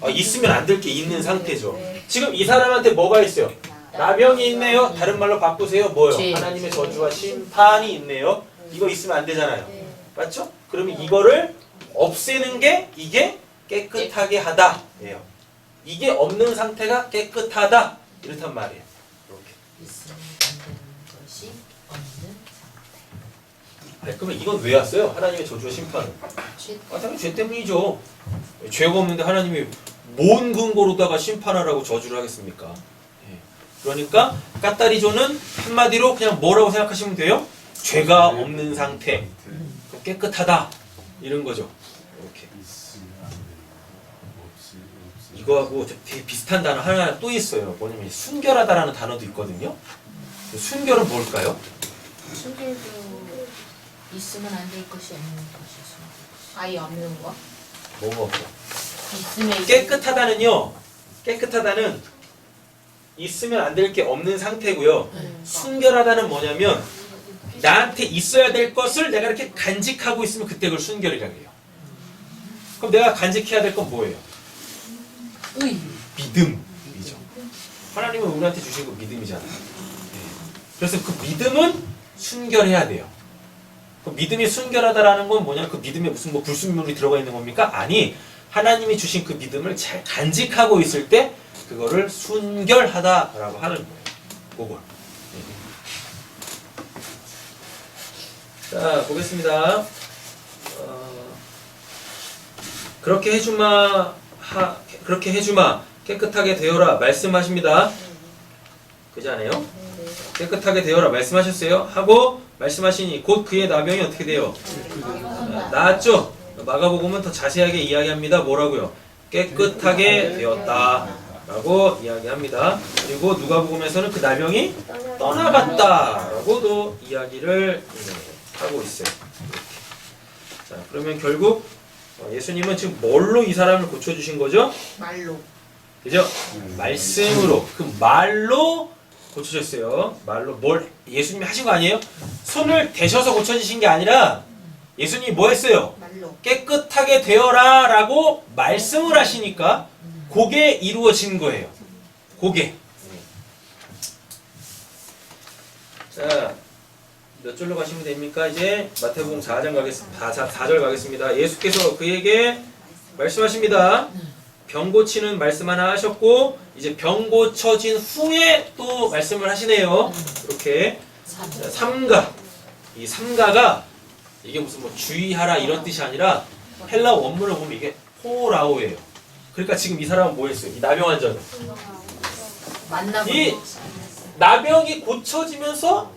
있으면 안 될 게 있는 상태죠. 지금 이 사람한테 뭐가 있어요? 나병이 있네요. 다른 말로 바꾸세요. 뭐요? 죄. 하나님의 저주와 심판이 있네요. 이거 있으면 안 되잖아요. 맞죠? 그러면 이거를 없애는 게 이게 깨끗하게 하다. 예요. 이게 없는 상태가 깨끗하다. 이렇단 말이에요. 이렇게. 있으면 안 되는 것이 없는 아니, 그러면 이건 왜 왔어요? 하나님의 저주와 심판은. 죄. 당연히 죄 때문이죠. 죄가 없는데 하나님이 뭔 근거로다가 심판하라고 저주를 하겠습니까? 그러니까 까따리조는 한마디로 그냥 뭐라고 생각하시면 돼요? 죄가 없는 상태, 깨끗하다 이런 거죠. 이렇게. 이거하고 되게 비슷한 단어 하나 또 있어요. 뭐냐면 순결하다라는 단어도 있거든요. 순결은 뭘까요? 순결도 있으면 안 될 것이 없는 것이 순결. 아예 없는 거? 뭐가 없어? 있으면 깨끗하다는요. 깨끗하다는 있으면 안 될 게 없는 상태고요. 순결하다는 뭐냐면 나한테 있어야 될 것을 내가 이렇게 간직하고 있으면 그때 그걸 순결이라고 해요. 그럼 내가 간직해야 될 건 뭐예요? 믿음이죠. 하나님은 우리한테 주신 거 믿음이잖아요. 그래서 그 믿음은 순결해야 돼요. 그 믿음이 순결하다라는 건 뭐냐? 그 믿음에 무슨 뭐 불순물이 들어가 있는 겁니까? 아니, 하나님이 주신 그 믿음을 잘 간직하고 있을 때 그거를 순결하다라고 하는 거예요. 그걸. 자, 보겠습니다. 그렇게 해주마, 깨끗하게 되어라 말씀하십니다. 그지 않아요? 깨끗하게 되어라 말씀하셨어요. 하고 말씀하시니 곧 그의 나병이 어떻게 돼요? 나았죠? 마가복음은 더 자세하게 이야기합니다. 뭐라고요? 깨끗하게 되었다 라고 이야기합니다. 그리고 누가복음에서는 그 나병이 떠나갔다 라고도 이야기를 하고 있어요. 자, 그러면 결국 예수님은 지금 뭘로 이 사람을 고쳐주신 거죠? 말로. 그죠? 말씀으로, 그 말로 고쳐졌어요. 말로 뭘 예수님이 하신 거 아니에요? 손을 대셔서 고쳐지신 게 아니라 예수님이 뭐 했어요? 말로. 깨끗하게 되어라 라고 말씀을 하시니까 그게 이루어진 거예요. 그게. 자, 몇 절로 가시면 됩니까? 이제 마태복음 4장 가겠습니다. 4절 가겠습니다. 예수께서 그에게 말씀하십니다. 병 고치는 말씀 하나 하셨고 이제 병 고쳐진 후에 또 말씀을 하시네요. 이렇게 삼가. 이 삼가가 이게 무슨 뭐 주의하라 이런 뜻이 아니라 헬라 원문을 보면 이게 포라오예요. 그러니까 지금 이 사람은 뭐 했어요? 이 나병 환자는 이 나병이 고쳐지면서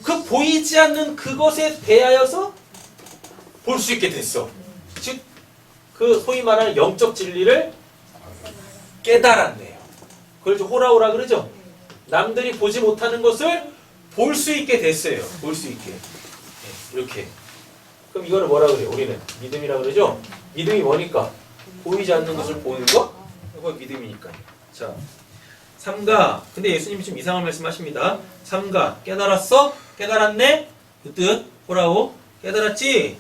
그 보이지 않는 그것에 대하여서 볼 수 있게 됐어. 즉 그 소위 말하는 영적 진리를 깨달았네요. 그걸 좀 호라오라 그러죠. 남들이 보지 못하는 것을 볼 수 있게 됐어요. 볼 수 있게. 이렇게. 그럼 이거를 뭐라 그래요? 우리는 믿음이라 그러죠. 믿음이 뭐니까? 보이지 않는 것을 보는 거? 이거 믿음이니까요. 자, 삼가. 근데 예수님이 좀 이상한 말씀하십니다. 삼가. 깨달았어? 깨달았네? 그 뜻. 호라오. 깨달았지?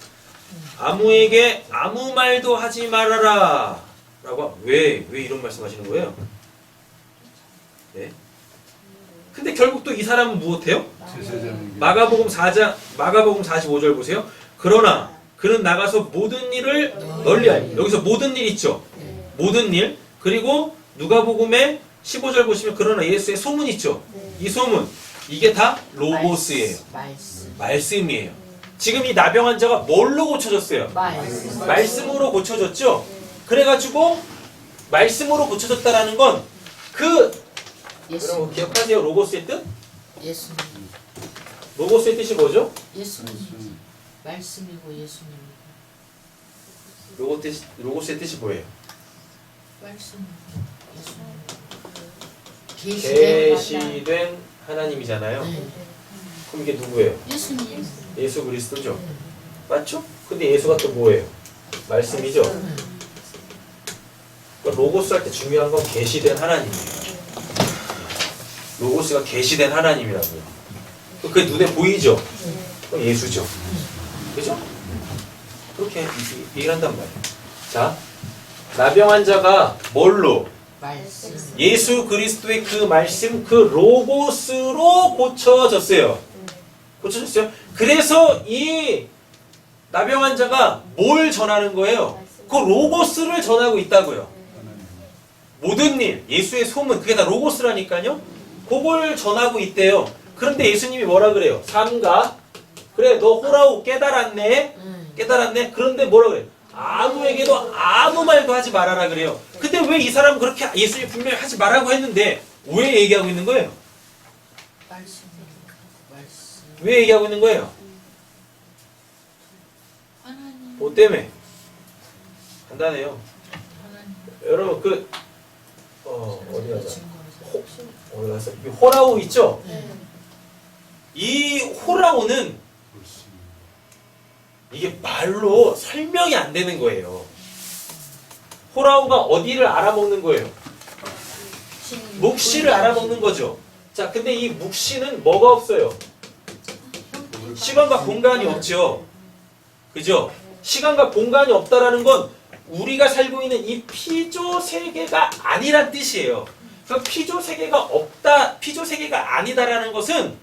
아무에게 아무 말도 하지 말아라. 라고. 왜 이런 말씀하시는 거예요? 네. 근데 결국 또 이 사람은 무엇해요? 마가복음 45절 보세요. 그러나 그는 나가서 모든 일을 널리 알고. 여기서 모든 일 있죠? 모든 일. 그리고 누가복음에 15절 보시면 그러나 예수의 소문 있죠. 이 소문 이게 다 로고스예요. 말씀이에요. 지금 이 나병 환자가 뭘로 고쳐졌어요? 말씀으로 고쳐졌죠. 그래가지고 말씀으로 고쳐졌다라는 건 여러분 기억하세요? 로고스의 뜻? 예수님. 로고스의 뜻이 뭐죠? 예수님. 말씀이고 예수님. 로고스의 뜻이 뭐예요? 말씀. 계시된 하나님이잖아요. 네. 그럼 이게 누구예요? 예수님. 예수 그리스도죠. 맞죠? 근데 예수가 또 뭐예요? 말씀이죠. 그러니까 로고스 할 때 중요한 건 계시된 하나님이에요. 로고스가 계시된 하나님이라고요. 그게 눈에 보이죠? 그건 예수죠. 그죠? 그렇게 얘기를 한단 말이에요. 자, 나병 환자가 뭘로? 말씀. 예수 그리스도의 그 말씀, 그 로고스로 고쳐졌어요. 고쳐졌어요. 그래서 이 나병 환자가 뭘 전하는 거예요? 그 로고스를 전하고 있다고요. 모든 일, 예수의 소문, 그게 다 로고스라니까요. 그걸 전하고 있대요. 그런데 예수님이 뭐라 그래요? 삼가, 그래 너 호라우 깨달았네? 깨달았네? 그런데 뭐라 그래요? 아무에게도 아무 말도 하지 말아라 그래요. 근데 왜 이 사람은 그렇게 예수님이 분명히 하지 말라고 했는데 왜 얘기하고 있는 거예요? 말씀. 왜 얘기하고 있는 거예요? 하나님. 뭐 때문에? 간단해요. 하나님. 여러분 어디 가자. 어디 갔어? 이 호라우 있죠? 네. 이 호라우는 이게 말로 설명이 안 되는 거예요. 호라우가 어디를 알아먹는 거예요? 묵시를 알아먹는 거죠. 자, 근데 이 묵시는 뭐가 없어요? 시간과 공간이 없죠. 그죠? 시간과 공간이 없다라는 건 우리가 살고 있는 이 피조 세계가 아니란 뜻이에요. 그 피조 세계가 없다, 피조 세계가 아니다라는 것은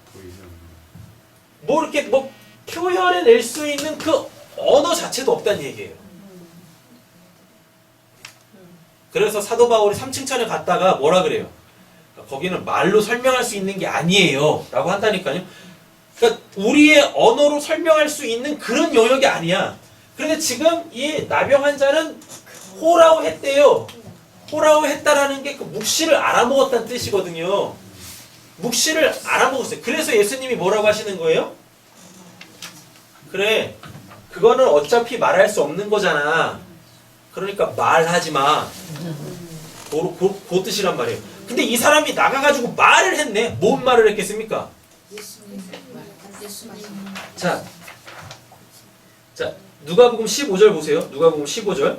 뭐 이렇게 뭐 표현해낼 수 있는 그 언어 자체도 없다는 얘기예요. 그래서 사도 바울이 3층천에 갔다가 뭐라 그래요? 거기는 말로 설명할 수 있는 게 아니에요 라고 한다니까요. 그러니까 우리의 언어로 설명할 수 있는 그런 영역이 아니야. 그런데 지금 이 나병 환자는 호라우 했대요. 호라우 했다라는 게 그 묵시를 알아먹었다는 뜻이거든요. 묵시를 알아먹었어요. 그래서 예수님이 뭐라고 하시는 거예요? 그래, 그거는 어차피 말할 수 없는 거잖아. 그러니까 말하지 마. 그 뜻이란 말이에요. 근데 이 사람이 나가가지고 말을 했네. 뭔 말을 했겠습니까? 예수님. 자, 누가복음 15절 보세요. 누가복음 15절.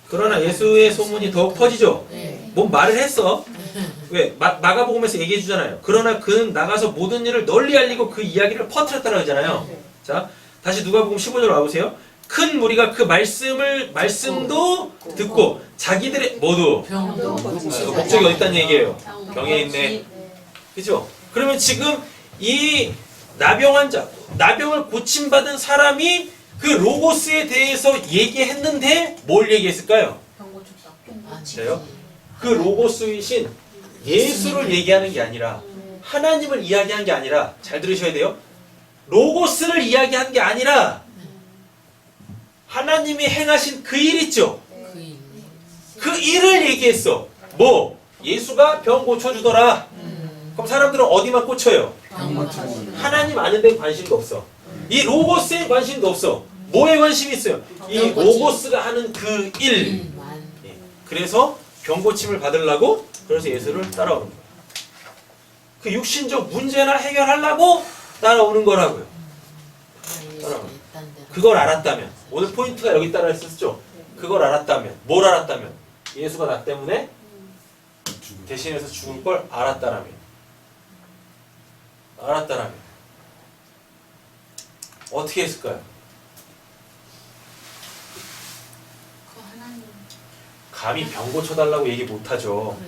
그러나 예수의 소문이 더욱 퍼지죠. 네. 뭔 말을 했어. 왜? 마가복음에서 얘기해 주잖아요. 그러나 그는 나가서 모든 일을 널리 알리고 그 이야기를 퍼뜨렸다고 하잖아요. 자, 다시 누가복음 15절 와보세요. 큰 무리가 그 말씀도 듣고 자기들의 모두 병도 목적이 어디 있다는 얘기예요. 병에 있네. 그죠? 그러면 지금 이 나병 환자, 나병을 고침받은 사람이 그 로고스에 대해서 얘기했는데 뭘 얘기했을까요? 진짜요? 그 로고스이신 예수를 얘기하는 게 아니라 하나님을 이야기한 게 아니라 잘 들으셔야 돼요. 로고스를 이야기한 게 아니라 하나님이 행하신 그 일 있죠? 그 일을 얘기했어. 뭐? 예수가 병 고쳐주더라. 그럼 사람들은 어디만 꽂혀요? 하나님 아는 데는 관심도 없어. 이 로고스에 관심도 없어. 뭐에 관심이 있어요? 이 로고스가 하는 그 일. 예. 그래서 병 고침을 받으려고 그래서 예수를 따라오는 거예요. 그 육신적 문제나 해결하려고 따라오는 거라고요. 그걸 알았다면, 오늘 포인트가 여기 따라 있었죠? 그걸 알았다면, 뭘 알았다면? 예수가 나 때문에 대신해서 죽을 걸 알았다라면. 어떻게 했을까요? 감히 병 고쳐달라고 얘기 못하죠.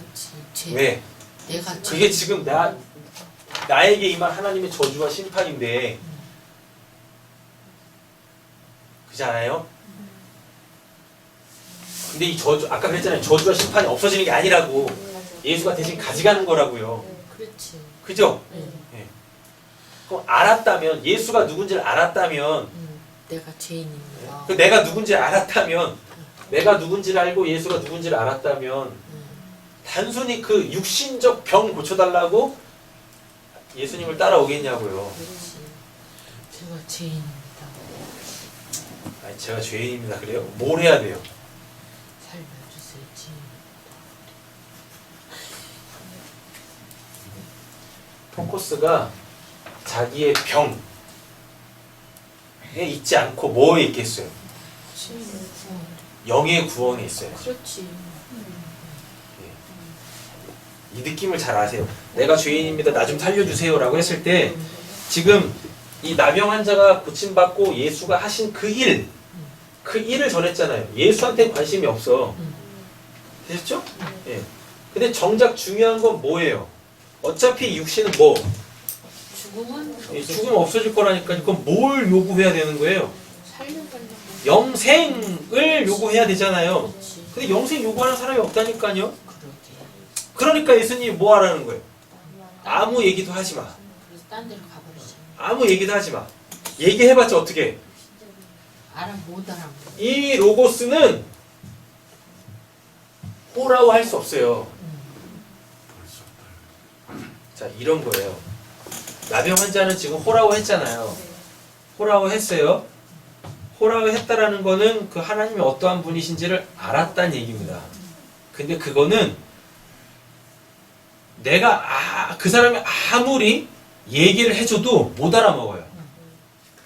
왜? 그게 지금 나에게 임한 하나님의 저주와 심판인데 그렇지 않아요? 근데 이 저주, 아까 그랬잖아요. 저주와 심판이 없어지는 게 아니라고. 예수가 대신 가져가는 거라고요. 그렇지. 그죠? 응. 그럼 알았다면, 예수가 누군지를 알았다면, 내가 죄인입니다. 그 내가 누군지를 알았다면, 내가 누군지를 알고 예수가 누군지를 알았다면, 단순히 그 육신적 병 고쳐달라고 예수님을 따라오겠냐고요. 그렇지. 제가 죄인입니다. 아니, 제가 죄인입니다. 그래요? 뭘 해야 돼요? 살려주세요. 죄인입니다. 포커스가 자기의 병에 있지 않고 뭐에 있겠어요? 영의 구원에 있어요. 그렇지. 이 느낌을 잘 아세요. 내가 죄인입니다. 나 좀 살려주세요. 라고 했을 때 지금 이 나병 환자가 고침받고 예수가 하신 그 일을 전했잖아요. 예수한테 관심이 없어. 되셨죠? 예. 근데 정작 중요한 건 뭐예요? 어차피 육신은 뭐? 죽으면 없어질 거라니까. 그럼 뭘 요구해야 되는 거예요? 살려달라고. 영생을 요구해야 되잖아요. 그렇지. 근데 영생 요구하는 사람이 없다니까요. 그러게. 그러니까 예수님이 뭐 하라는 거예요? 아무 얘기도 하지 마. 그래서 딴 데로 가버리잖아. 아무 얘기도 하지 마. 얘기해봤자 어떻게? 못 알아. 이 로고스는 호라고 할 수 없어요. 자, 이런 거예요. 나병 환자는 지금 호라고 했잖아요. 호라고 했어요. 호라고 했다라는 거는 그 하나님이 어떠한 분이신지를 알았다는 얘기입니다. 근데 그거는 내가 그 사람이 아무리 얘기를 해줘도 못 알아먹어요.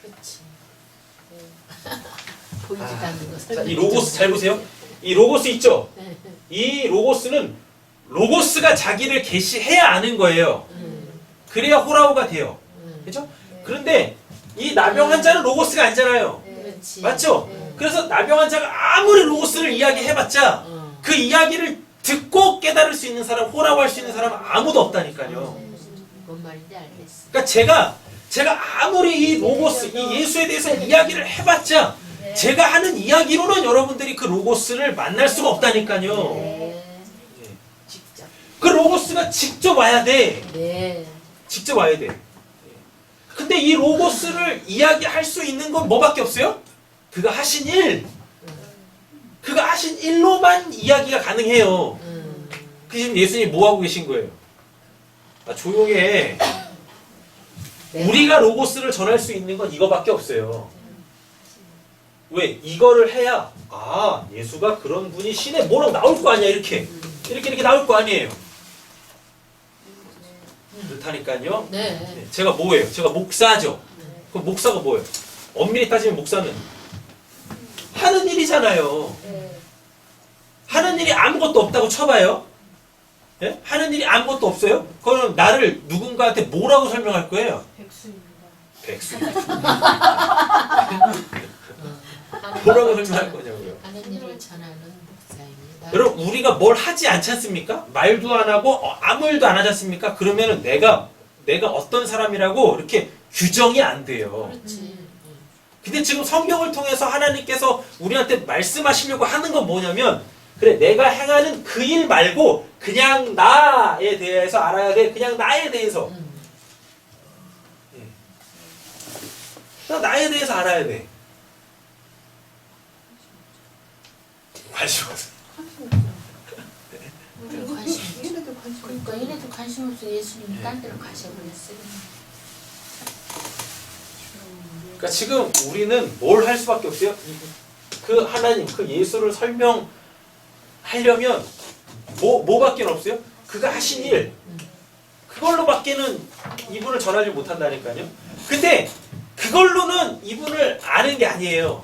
그렇지. 보이지도 않는 거. 자, 이 로고스 잘 보세요. 이 로고스 있죠? 이 로고스는 로고스가 자기를 계시해야 아는 거예요. 그래야 호라우가 돼요. 그렇죠? 그런데 이 나병 환자는 로고스가 아니잖아요. 그렇지. 맞죠? 그래서 나병 환자가 아무리 로고스를 이야기해봤자 그 이야기를 듣고 깨달을 수 있는 사람, 호라고 할 수 있는 사람은 아무도 없다니까요. 뭔 말인지 알겠어. 그러니까 제가 아무리 이 로고스, 이 예수에 대해서 이야기를 해봤자 제가 하는 이야기로는 여러분들이 그 로고스를 만날 수가 없다니까요. 네. 직접. 그 로고스가 직접 와야 돼. 네. 직접 와야 돼. 근데 이 로고스를 이야기할 수 있는 건 뭐밖에 없어요? 그가 하신 일. 그가 하신 일로만 이야기가 가능해요. 그 지금 예수님이 뭐 하고 계신 거예요? 조용해. 우리가 로고스를 전할 수 있는 건 이거밖에 없어요. 왜? 이거를 해야 예수가 그런 분이시네 뭐라고 나올 거 아니야. 이렇게 나올 거 아니에요. 그렇다니까요. 네. 제가 뭐예요? 제가 목사죠. 그럼 목사가 뭐예요? 엄밀히 따지면 목사는 하는 일이잖아요. 하는 일이 아무것도 없다고 쳐봐요. 예? 하는 일이 아무것도 없어요? 그러면 나를 누군가한테 뭐라고 설명할 거예요? 백수입니다. 뭐라고 설명할 거냐고요. 하는 일을 전하는 목사입니다. 여러분 우리가 뭘 하지 않지 않습니까? 말도 안 하고 아무 일도 안 하지 않습니까? 그러면은 내가 어떤 사람이라고 이렇게 규정이 안 돼요. 그렇지. 근데 지금 성경을 통해서 하나님께서 우리한테 말씀하시려고 하는 건 뭐냐면 그래 내가 행하는 그 일 말고 그냥 나에 대해서 알아야 돼. 그냥 나에 대해서. 그냥 나에 대해서 알아야 돼. 관심 없어. 그러니까 얘네도 관심 없어. 예수님 딴 데로 가셔버렸어요. 그러니까 지금 우리는 뭘 할 수밖에 없어요? 그 하나님, 그 예수를 설명하려면 뭐밖에 없어요? 그가 하신 일 그걸로밖에는 이분을 전하지 못한다니까요. 근데 그걸로는 이분을 아는 게 아니에요.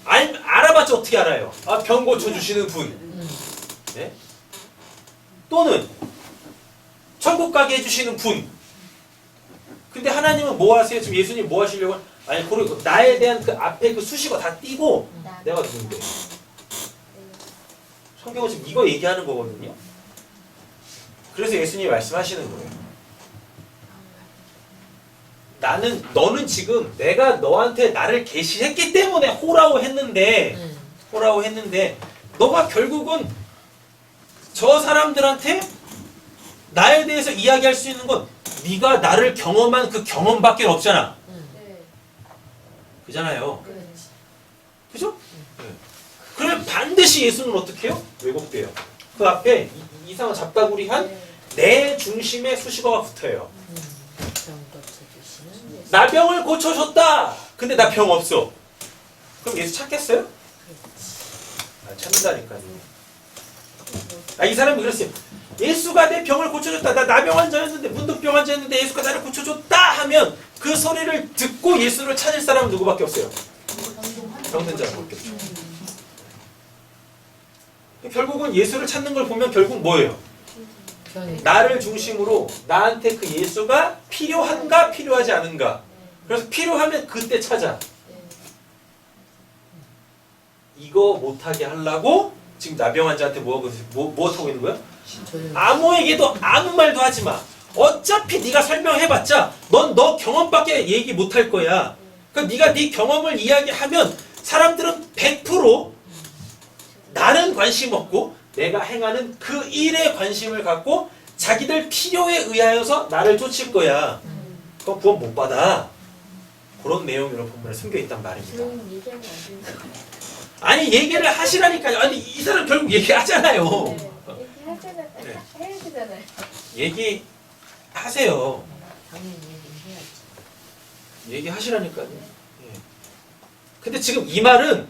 알아봤자 어떻게 알아요? 병 고쳐주시는 분. 네? 또는 천국 가게 해주시는 분. 근데 하나님은 뭐 하세요? 지금 예수님 뭐 하시려고? 아니, 그리고 나에 대한 그 앞에 그 수식어 다 띄고 내가 누군데? 성경은 지금 이거 얘기하는 거거든요. 그래서 예수님이 말씀하시는 거예요. 너는 지금 내가 너한테 나를 계시했기 때문에 호라고 했는데 너가 결국은 저 사람들한테 나에 대해서 이야기할 수 있는 건 네가 나를 경험한 그 경험밖에 없잖아. 네. 그잖아요. 그렇지. 그죠? 네. 그러면 반드시 예수는 어떻게 해요? 왜곡돼요. 그 앞에 이상한 잡다구리한 네. 내 중심의 수식어가 붙어요. 병 고쳐주시는 예수. 나 병을 고쳐줬다. 근데 나 병 없어. 그럼 예수 찾겠어요? 안 찾는다니까요. 이 사람이 그랬어요. 예수가 내 병을 고쳐줬다. 나 나병 환자였는데 문득병 환자였는데 예수가 나를 고쳐줬다 하면 그 소리를 듣고 예수를 찾을 사람은 누구밖에 없어요? 병든 자밖에 없죠. 결국은 예수를 찾는 걸 보면 결국 뭐예요? 병이 나를 중심으로 나한테 그 예수가 필요한가 필요하지 않은가. 그래서 필요하면 그때 찾아. 이거 못하게 하려고 지금 나병 환자한테 뭐 하고 있는 거야? 조용. 아무에게도 아무 말도 하지 마. 어차피 네가 설명해봤자 넌 너 경험밖에 얘기 못할 거야. 그러니까 네가 네 경험을 이야기하면 사람들은 100% 나는 관심 없고 내가 행하는 그 일에 관심을 갖고 자기들 필요에 의하여서 나를 쫓을 거야. 그럼 구원 못 받아. 그런 내용으로 본문에 숨겨 있단 말입니다. 그럼 얘기하면 안 되는 아니 얘기를 하시라니까요. 아니 이 사람 결국 얘기하잖아요. 네. 얘기하잖아요. 네. 해야 되잖아요. 얘기하세요. 당연히 얘기해야지. 얘기하시라니까요. 예. 근데 지금 이 말은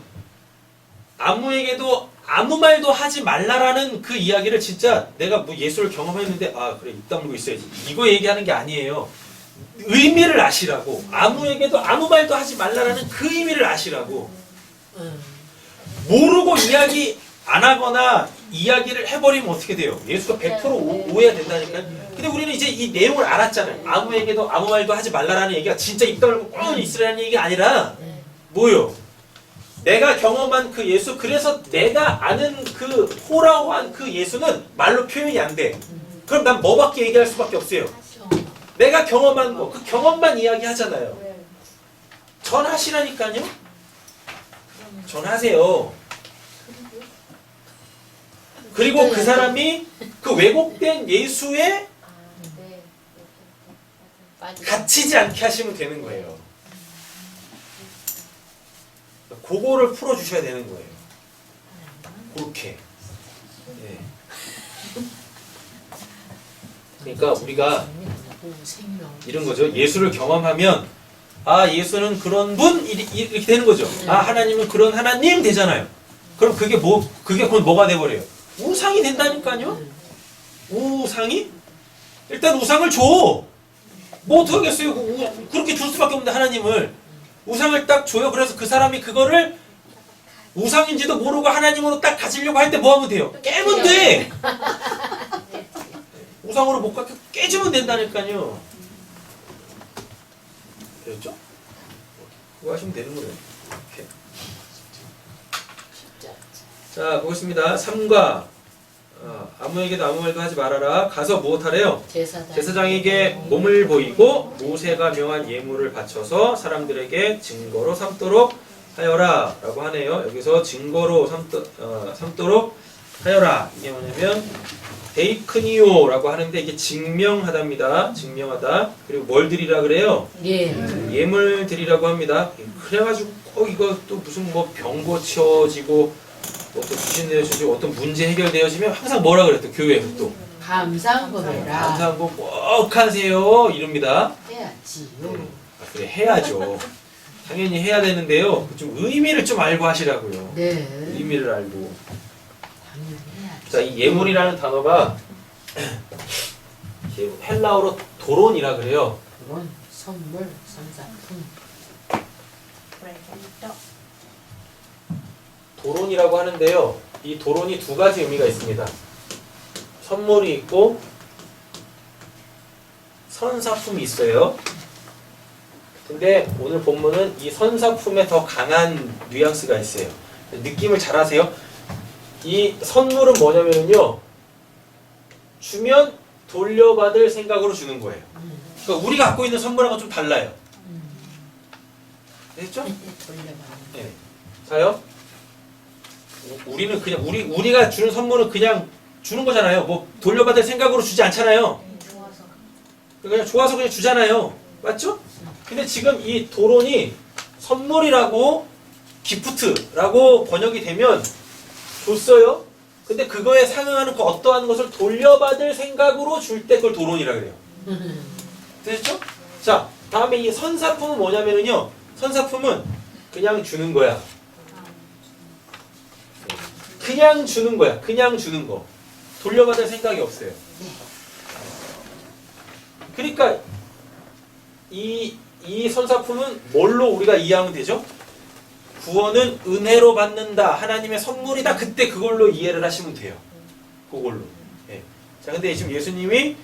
아무에게도 아무 말도 하지 말라라는 그 이야기를 진짜 내가 뭐 예수를 경험했는데 아 그래 입 다물고 있어야지 이거 얘기하는 게 아니에요. 의미를 아시라고. 아무에게도 아무 말도 하지 말라라는 그 의미를 아시라고. 모르고 이야기 안 하거나 이야기를 해버리면 어떻게 돼요? 예수가 100% 오해가 된다니까요. 근데 우리는 이제 이 내용을 알았잖아요. 아무에게도 아무 말도 하지 말라라는 얘기가 진짜 입 다물고 뻥 있으라는 얘기가 아니라 뭐요? 내가 경험한 그 예수, 그래서 내가 아는 그 호라고한 그 예수는 말로 표현이 안 돼. 그럼 난 뭐밖에 얘기할 수밖에 없어요. 내가 경험한 거, 그 경험만 이야기하잖아요. 네. 전하시라니까요. 전하세요. 그리고 그 사람이 그 왜곡된 예수에 아, 네. 빠지. 갇히지 않게 하시면 되는 거예요. 그거를 풀어주셔야 되는 거예요. 그렇게. 네. 그러니까 우리가 생명. 이런 거죠. 예수를 경험하면 아 예수는 그런 분 이렇게 되는 거죠. 아 하나님은 그런 하나님 되잖아요. 그럼 그게 곧 뭐가 돼버려요? 우상이 된다니까요. 우상이? 일단 우상을 줘. 뭐 어떡하겠어요. 그렇게 줄 수밖에 없는데 하나님을. 우상을 딱 줘요. 그래서 그 사람이 그거를 우상인지도 모르고 하나님으로 딱 가지려고 할 때 뭐 하면 돼요? 깨면 돼. 우상으로 못 갖게 깨주면 된다니까요. 됐죠? 그거 하시면 되는 거예요. 이렇게. 자, 보겠습니다. 3과 아무에게도 아무 말도 하지 말아라. 가서 무엇하래요? 제사장에게 몸을 보이고 모세가 명한 예물을 바쳐서 사람들에게 증거로 삼도록 하여라 라고 하네요. 여기서 증거로 삼도록 하여라. 이게 뭐냐면 데이크니오 라고 하는데 이게 증명하다입니다. 증명하다. 그리고 뭘 드리라 그래요? 예물 드리라고 합니다. 그래가지고 꼭 이거 또 무슨 뭐 병 고쳐지고 또 귀신 내어주시고 어떤 문제 해결되어지면 항상 뭐라 그랬죠? 교회에서 또 감상고해라. 감사하고 꼭 하세요 이럽니다. 해야지요. 그래 해야죠. 당연히 해야 되는데요. 좀 의미를 좀 알고 하시라고요. 네. 의미를 알고. 당연히 해야지. 자, 이 예물이라는 단어가 헬라어로 도론이라 그래요. 그건 선물, 선사품. 도론이라고 하는데요. 이 도론이 두 가지 의미가 있습니다. 선물이 있고 선사품이 있어요. 근데 오늘 본문은 이 선사품에 더 강한 뉘앙스가 있어요. 느낌을 잘 아세요? 이 선물은 뭐냐면요. 주면 돌려받을 생각으로 주는 거예요. 그러니까 우리가 갖고 있는 선물하고 좀 달라요. 됐죠? 돌려받는. 네. 자요? 우리는 그냥 우리가 주는 선물은 그냥 주는 거잖아요. 뭐 돌려받을 생각으로 주지 않잖아요. 좋아서. 그냥 좋아서 그냥 주잖아요. 맞죠? 근데 지금 이 도론이 선물이라고 기프트라고 번역이 되면 줬어요. 근데 그거에 상응하는 그 어떠한 것을 돌려받을 생각으로 줄 때 그걸 도론이라 그래요. 되셨죠? 자, 다음에 이 선사품은 뭐냐면은요. 선사품은 그냥 주는 거야. 그냥 주는 거야. 그냥 주는 거. 돌려받을 생각이 없어요. 그러니까 이 선사품은 뭘로 우리가 이해하면 되죠? 구원은 은혜로 받는다. 하나님의 선물이다. 그때 그걸로 이해를 하시면 돼요. 그걸로. 예. 자, 근데 지금 예수님이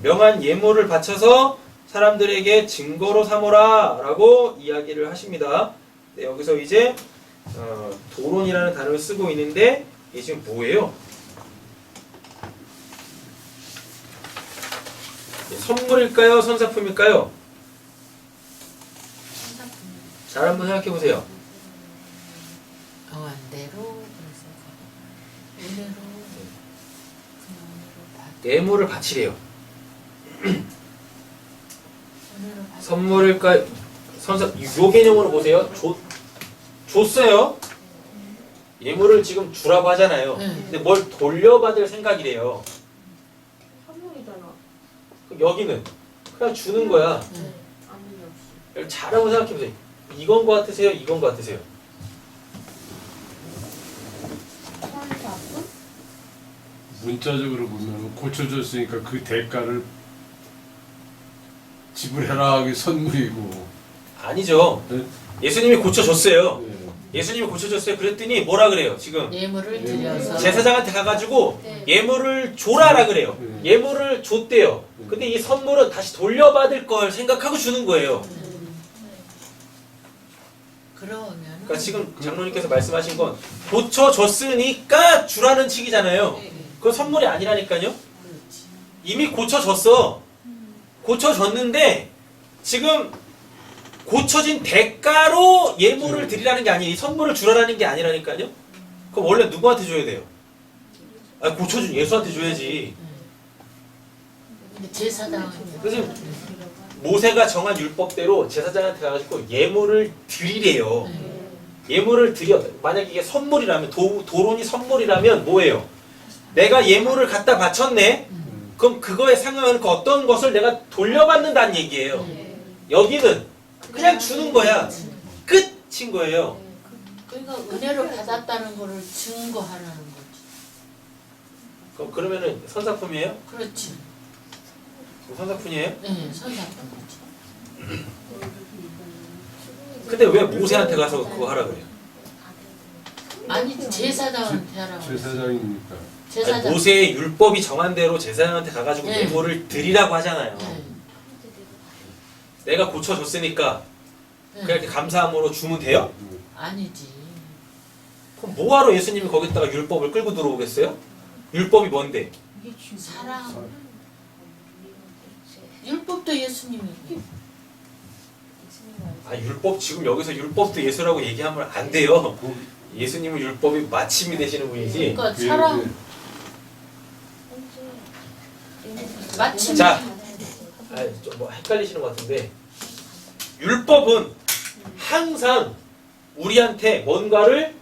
명한 예물을 바쳐서 사람들에게 증거로 삼으라 라고 이야기를 하십니다. 네, 여기서 이제 도론이라는 단어를 쓰고 있는데 이게 지금 뭐예요? 선물일까요? 선사품일까요? 잘 한번 생각해 보세요. 명한대로 그래서 은혜로 그냥 은혜로 받. 예물을 바치래요. 은혜로 받. 선물일까요? 요 개념으로 보세요. 줬어요. 예물을 지금 주라고 하잖아요. 근데 뭘 돌려받을 생각이래요. 선물이잖아. 그럼 여기는 그냥 주는 거야. 아무 일 없이. 잘 한번 생각해 보세요. 이건 거 같으세요? 이건 거 같으세요? 선사품? 문자적으로 보면 고쳐줬으니까 그 대가를 지불해라 하기 선물이고. 아니죠. 네? 예수님이 고쳐줬어요. 네. 예수님이 고쳐줬어요. 그랬더니 뭐라 그래요? 지금 예물을 드려서. 제사장한테 가가지고 네. 예물을 줘라라 그래요. 네. 예물을 줬대요. 근데 이 선물은 다시 돌려받을 걸 생각하고 주는 거예요. 그러면. 그러니까 지금 장로님께서 말씀하신 건 고쳐줬으니까 주라는 칙이잖아요. 그건 선물이 아니라니까요. 그렇지. 이미 고쳐줬어. 고쳐줬는데 지금 고쳐진 대가로 예물을 드리라는 게 아니에요. 이 선물을 주라는 게 아니라니까요. 그럼 원래 누구한테 줘야 돼요? 아, 고쳐준 예수한테 줘야지. 근데 제사장한테. 그래서 모세가 정한 율법대로 제사장한테 가가지고 예물을 드리래요. 예물을 드려. 만약 이게 선물이라면 도론이 선물이라면 뭐예요? 내가 예물을 갖다 바쳤네. 그럼 그거에 상응하는 그 어떤 것을 내가 돌려받는다는 얘기예요. 여기는 그냥 주는 거야. 끝인 거예요. 그러니까 은혜로 받았다는 거를 증거하라는 거지. 그러면은 선사품이에요? 그렇지. 선사품이에요? 네, 선사품이지. 근데 왜 모세한테 가서 그거 하라 그래요? 아니 제사장한테 하라고. 제사장이니까. 아니, 제사장. 모세의 율법이 정한 대로 제사장한테 가가지고 네. 예물을 드리라고 하잖아요. 네. 내가 고쳐줬으니까 네. 그냥 이렇게 감사함으로 주면 돼요? 아니지. 그럼 뭐하러 예수님이 거기다가 율법을 끌고 들어오겠어요? 율법이 뭔데? 사랑. 율법도 예수님이. 아, 율법 지금 여기서 율법도 예수라고 얘기하면 안 돼요. 예수님은 율법이 마침이 되시는 분이지. 그러니까 사랑. 마침. 자, 좀 뭐 헷갈리시는 것 같은데 율법은 항상 우리한테 뭔가를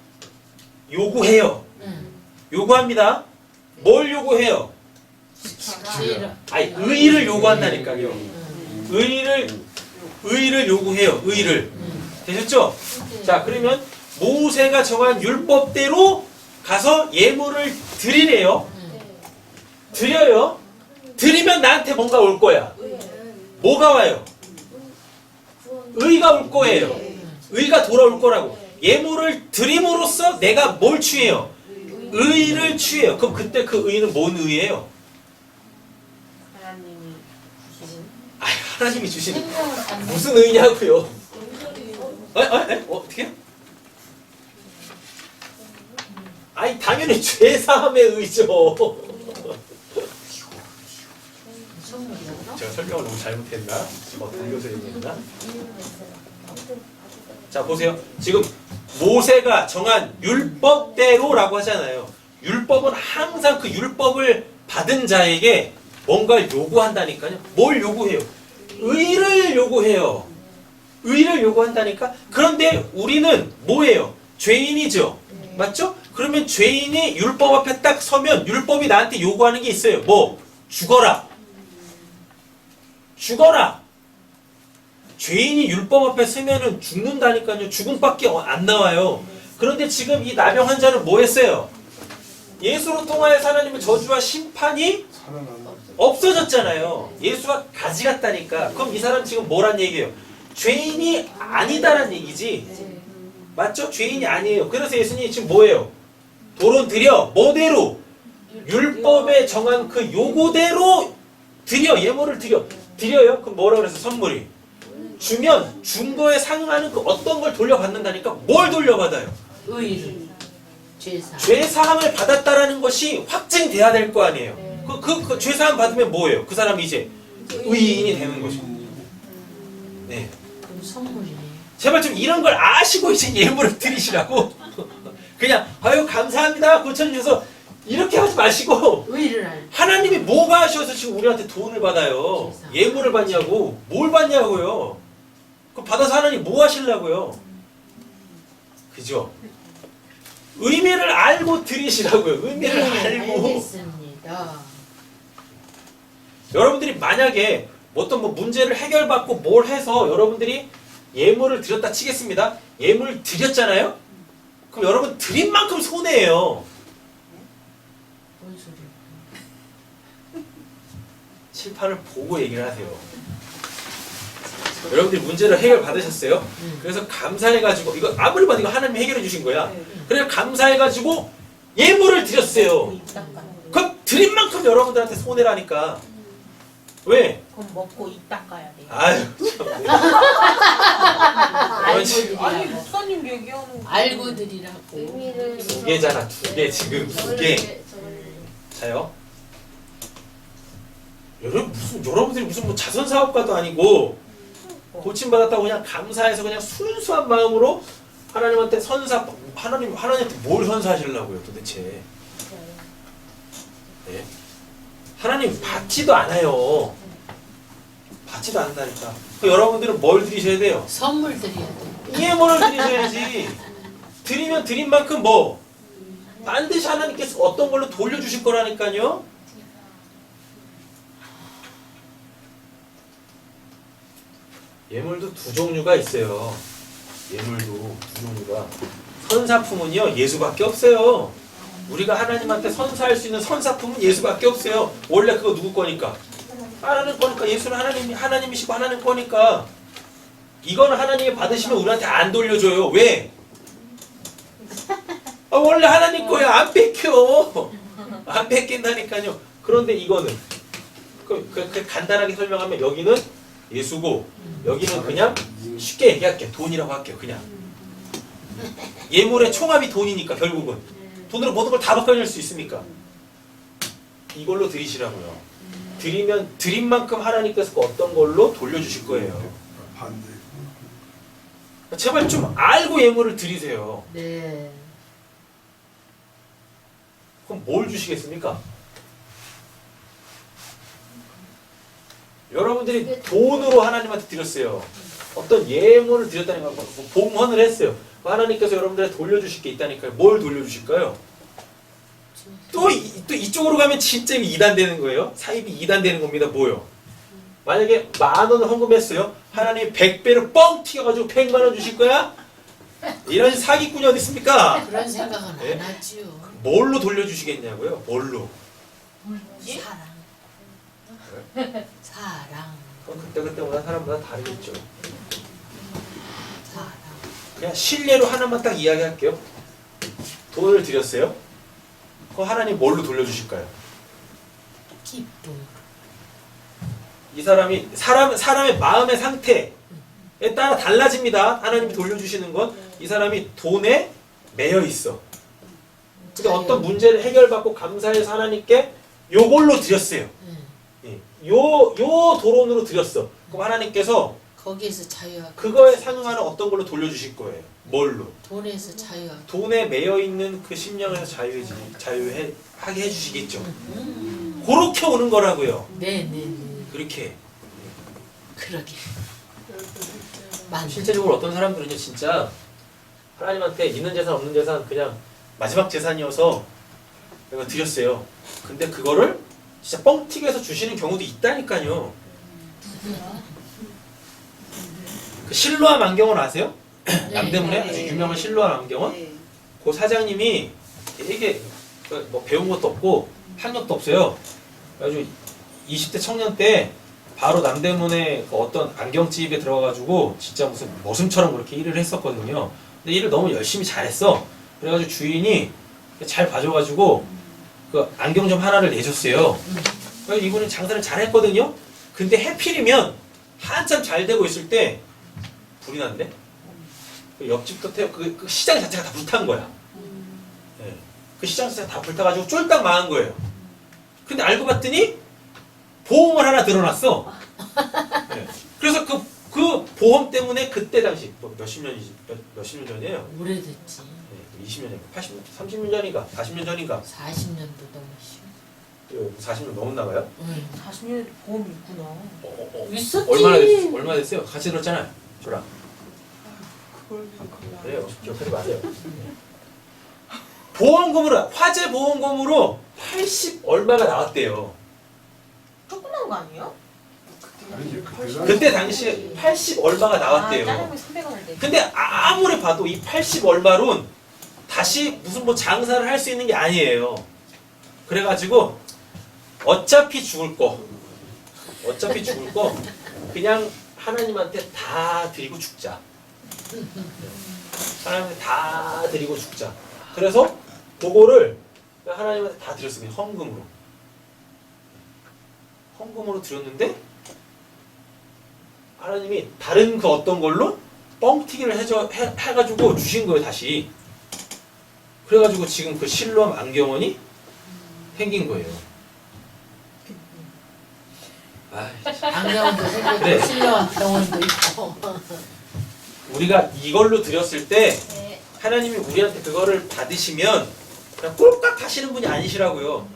요구해요. 요구합니다. 뭘 요구해요? 아니, 의의를 요구한다니까요. 의의를 요구해요. 의의를. 되셨죠? 자, 그러면 모세가 정한 율법대로 가서 예물을 드리래요. 드려요. 드리면 나한테 뭔가 올 거야. 뭐가 와요? 의가 올 거예요. 의가 돌아올 거라고. 예물을 드림으로써 내가 뭘 취해요? 의를 취해요. 그럼 그때 그 의는 뭔 의예요? 하나님이 주시는 아, 하나님이 주시는 생명을 받는. 무슨 의냐고요? 어떻게? 아니 당연히 죄사함의 의죠. 선물이었나? 제가 설명을 너무 잘못했나? 돌려서 얘기했나? 자 보세요. 지금 모세가 정한 율법대로라고 하잖아요. 율법은 항상 그 율법을 받은 자에게 뭔가를 요구한다니까요. 뭘 요구해요? 의를 요구해요. 의를 요구한다니까. 그런데 우리는 뭐예요? 죄인이죠. 맞죠? 그러면 죄인이 율법 앞에 딱 서면 율법이 나한테 요구하는 게 있어요. 뭐? 죽어라. 죽어라. 죄인이 율법 앞에 서면은 죽는다니까요. 죽음밖에 안 나와요. 그런데 지금 이 나병 환자는 뭐 했어요? 예수로 통하여서 하나님의 저주와 심판이 살아난다. 없어졌잖아요. 예수가 가지 같다니까. 그럼 이 사람 지금 뭐란 얘기예요? 죄인이 아니다란 얘기지. 맞죠? 죄인이 아니에요. 그래서 예수님이 지금 뭐예요? 도로 드려. 뭐대로? 율법에 정한 그 요구대로 드려. 예물을 드려. 드려요? 그럼 뭐라 그래서 선물이? 주면 준 거에 상응하는 그 어떤 걸 돌려받는다니까. 뭘 돌려받아요? 의를. 죄사. 죄사함을 받았다라는 것이 확증돼야 될 거 아니에요. 그 죄사함 받으면 뭐예요? 그 사람이 이제 의인이 되는 거죠. 네. 그럼 선물이네. 제발 좀 이런 걸 아시고 이제 예물을 드리시라고. 그냥 아유 감사합니다 고쳐주셔서 이렇게 하지 마시고 의를 알. 하나님이 뭐가 하셔서 지금 우리한테 돈을 받아요? 예물을 받냐고. 뭘 받냐고요? 그럼 받아서 하나님 뭐 하시려고요? 그죠? 의미를 알고 드리시라고요. 의미를 알고. 알겠습니다. 여러분들이 만약에 어떤 뭐 문제를 해결받고 뭘 해서 여러분들이 예물을 드렸다 치겠습니다. 예물 드렸잖아요? 그럼 여러분 드린 만큼 손해예요. 뭔 소리야? 칠판을 보고 얘기를 하세요. 여러분들이 문제를 해결받으셨어요? 그래서 감사해가지고 이거 아무리 봐도 이거 하나님이 해결해 주신 거야. 그래서 감사해가지고 예물을 드렸어요. 그럼 드린 만큼 여러분들한테 손해라니까. 왜? 그럼 먹고 이 닦아야 돼. 아유 알고 참. 드리라고. 아니 목사님 얘기하는 거. 알고 드리라고. 의미를 두 개잖아. 두 개 지금 두 개. 자요. 여러분들이 무슨 뭐 자선 사업가도 아니고 고침 받았다고 그냥 감사해서 그냥 순수한 마음으로 하나님한테 하나님한테 뭘 선사하시려고요 도대체? 네. 하나님 받지도 않아요. 받지도 않는다니까. 그 여러분들은 뭘 드리셔야 돼요? 선물 드려야 돼. 예물을 드리셔야지. 드리면 드린 만큼 뭐 반드시 하나님께서 어떤 걸로 돌려주실 거라니까요. 예물도 두 종류가 있어요. 예물도 두 종류가. 선사품은요 예수밖에 없어요. 우리가 하나님한테 선사할 수 있는 선사품은 예수밖에 없어요. 원래 그거 누구 거니까? 하나님 거니까. 예수는 하나님이시고 하나님 거니까. 이거는 하나님이 받으시면 우리한테 안 돌려줘요. 왜? 원래 하나님 거야. 안 뺏겨. 안 뺏긴다니까요. 그런데 이거는 그 간단하게 설명하면 여기는 예수고 여기는 그냥 쉽게 얘기할게요. 돈이라고 할게요. 그냥 예물의 총합이 돈이니까 결국은 돈으로 모든 걸 다 바꿔낼 수 있으니까 이걸로 드리시라고요. 드리면 드린 만큼 하나님께서 어떤 걸로 돌려주실 거예요. 반대. 제발 좀 알고 예물을 드리세요. 네. 그럼 뭘 주시겠습니까? 여러분들이 돈으로 하나님한테 드렸어요. 어떤 예물을 드렸다는 거, 뭐 봉헌을 했어요. 하나님께서 여러분들한테 돌려주실 게 있다니까요. 뭘 돌려주실까요? 또 이쪽으로 가면 진짜 이단 되는 거예요. 사입이 이단 되는 겁니다. 뭐요? 만약에 10,000원을 헌금했어요. 하나님이 100배를 뻥 튀겨가지고 100만 원 주실 거야? 이런 사기꾼이 어디 있습니까? 그런 생각은 네? 안 하지요. 뭘로 돌려주시겠냐고요? 뭘로? 사랑. 사랑. 그건 그때마다 사람마다 다르겠죠. 사랑. 그냥 신뢰로 하나만 딱 이야기할게요. 돈을 드렸어요. 그럼 하나님 뭘로 돌려주실까요? 기쁨. 이 사람이 사람의 마음의 상태에 따라 달라집니다. 하나님이 돌려주시는 건 이 사람이 돈에 매여 있어. 근데 어떤 문제를 해결받고 감사해서 하나님께 요걸로 드렸어요. 예. 요 도론으로 드렸어. 그럼 하나님께서 거기에서 자유하게. 그거에 상응하는 어떤 걸로 돌려주실 거예요. 뭘로? 돈에서 자유하게. 돈에 매여 있는 그 심령에서 자유하게 해주시겠죠. 그렇게 오는 거라고요. 네네네. 그렇게. 그러게. 맞네. 실제적으로 어떤 사람들은요, 진짜 하나님한테 있는 재산 없는 재산 그냥 마지막 재산이어서 내가 드렸어요. 근데 그거를 진짜 뻥튀기해서 주시는 경우도 있다니까요. 그 실로암 안경원 아세요? 남대문에 아주 유명한 실로암 안경원? 네. 그 사장님이 되게 뭐 배운 것도 없고 학력도 없어요. 그래가지고 20대 청년 때 바로 남대문에 그 어떤 안경집에 들어가가지고 진짜 무슨 머슴처럼 그렇게 일을 했었거든요. 근데 일을 너무 열심히 잘했어. 그래가지고 주인이 잘 봐줘가지고 그 안경점 하나를 내줬어요. 그래서 이분은 장사를 잘했거든요. 근데 해필이면 한참 잘 되고 있을 때 불이 났네. 그 옆집도 그 시장 자체가 다 불탄 거야. 네. 그 시장 자체가 다 불타가지고 쫄딱 망한 거예요. 근데 알고 봤더니 보험을 하나 들어놨어. 네. 그래서 그 보험 때문에 그때 당시 뭐 몇십 년 전이에요. 오래됐지. 네, 20년, 30년 전인가, 40년 전인가. 40년도 넘었어. 40년 넘었나 봐요. 40년 보험이 있구나. 있었지. 얼마 됐어요? 같이 들었잖아요. 저랑. 그걸 기억하려. 그래요. 기억하지 마세요. 보험금으로, 화재 보험금으로 80 얼마가 나왔대요. 조그만 거 아니에요? 아니지, 그때가 그때 당시에 80 얼마가 나왔대요. 짜장면 300원을 내. 근데 아무리 봐도 이 80 얼마론 다시 무슨 뭐 장사를 할 수 있는 게 아니에요. 그래가지고 어차피 죽을 거 그냥 하나님한테 다 드리고 죽자. 하나님한테 다 드리고 죽자. 그래서 그거를 하나님한테 다 드렸어요. 헌금으로 드렸는데 하나님이 다른 그 어떤 걸로 뻥튀기를 해가지고 주신 거예요, 다시. 그래가지고 지금 그 실로암 안경원이 생긴 거예요. 안경도 생겼고 그래. 실내와 병원도 있고. 우리가 이걸로 드렸을 때 네. 하나님이 우리한테 그거를 받으시면 그냥 꼴깍 하시는 분이 아니시라고요.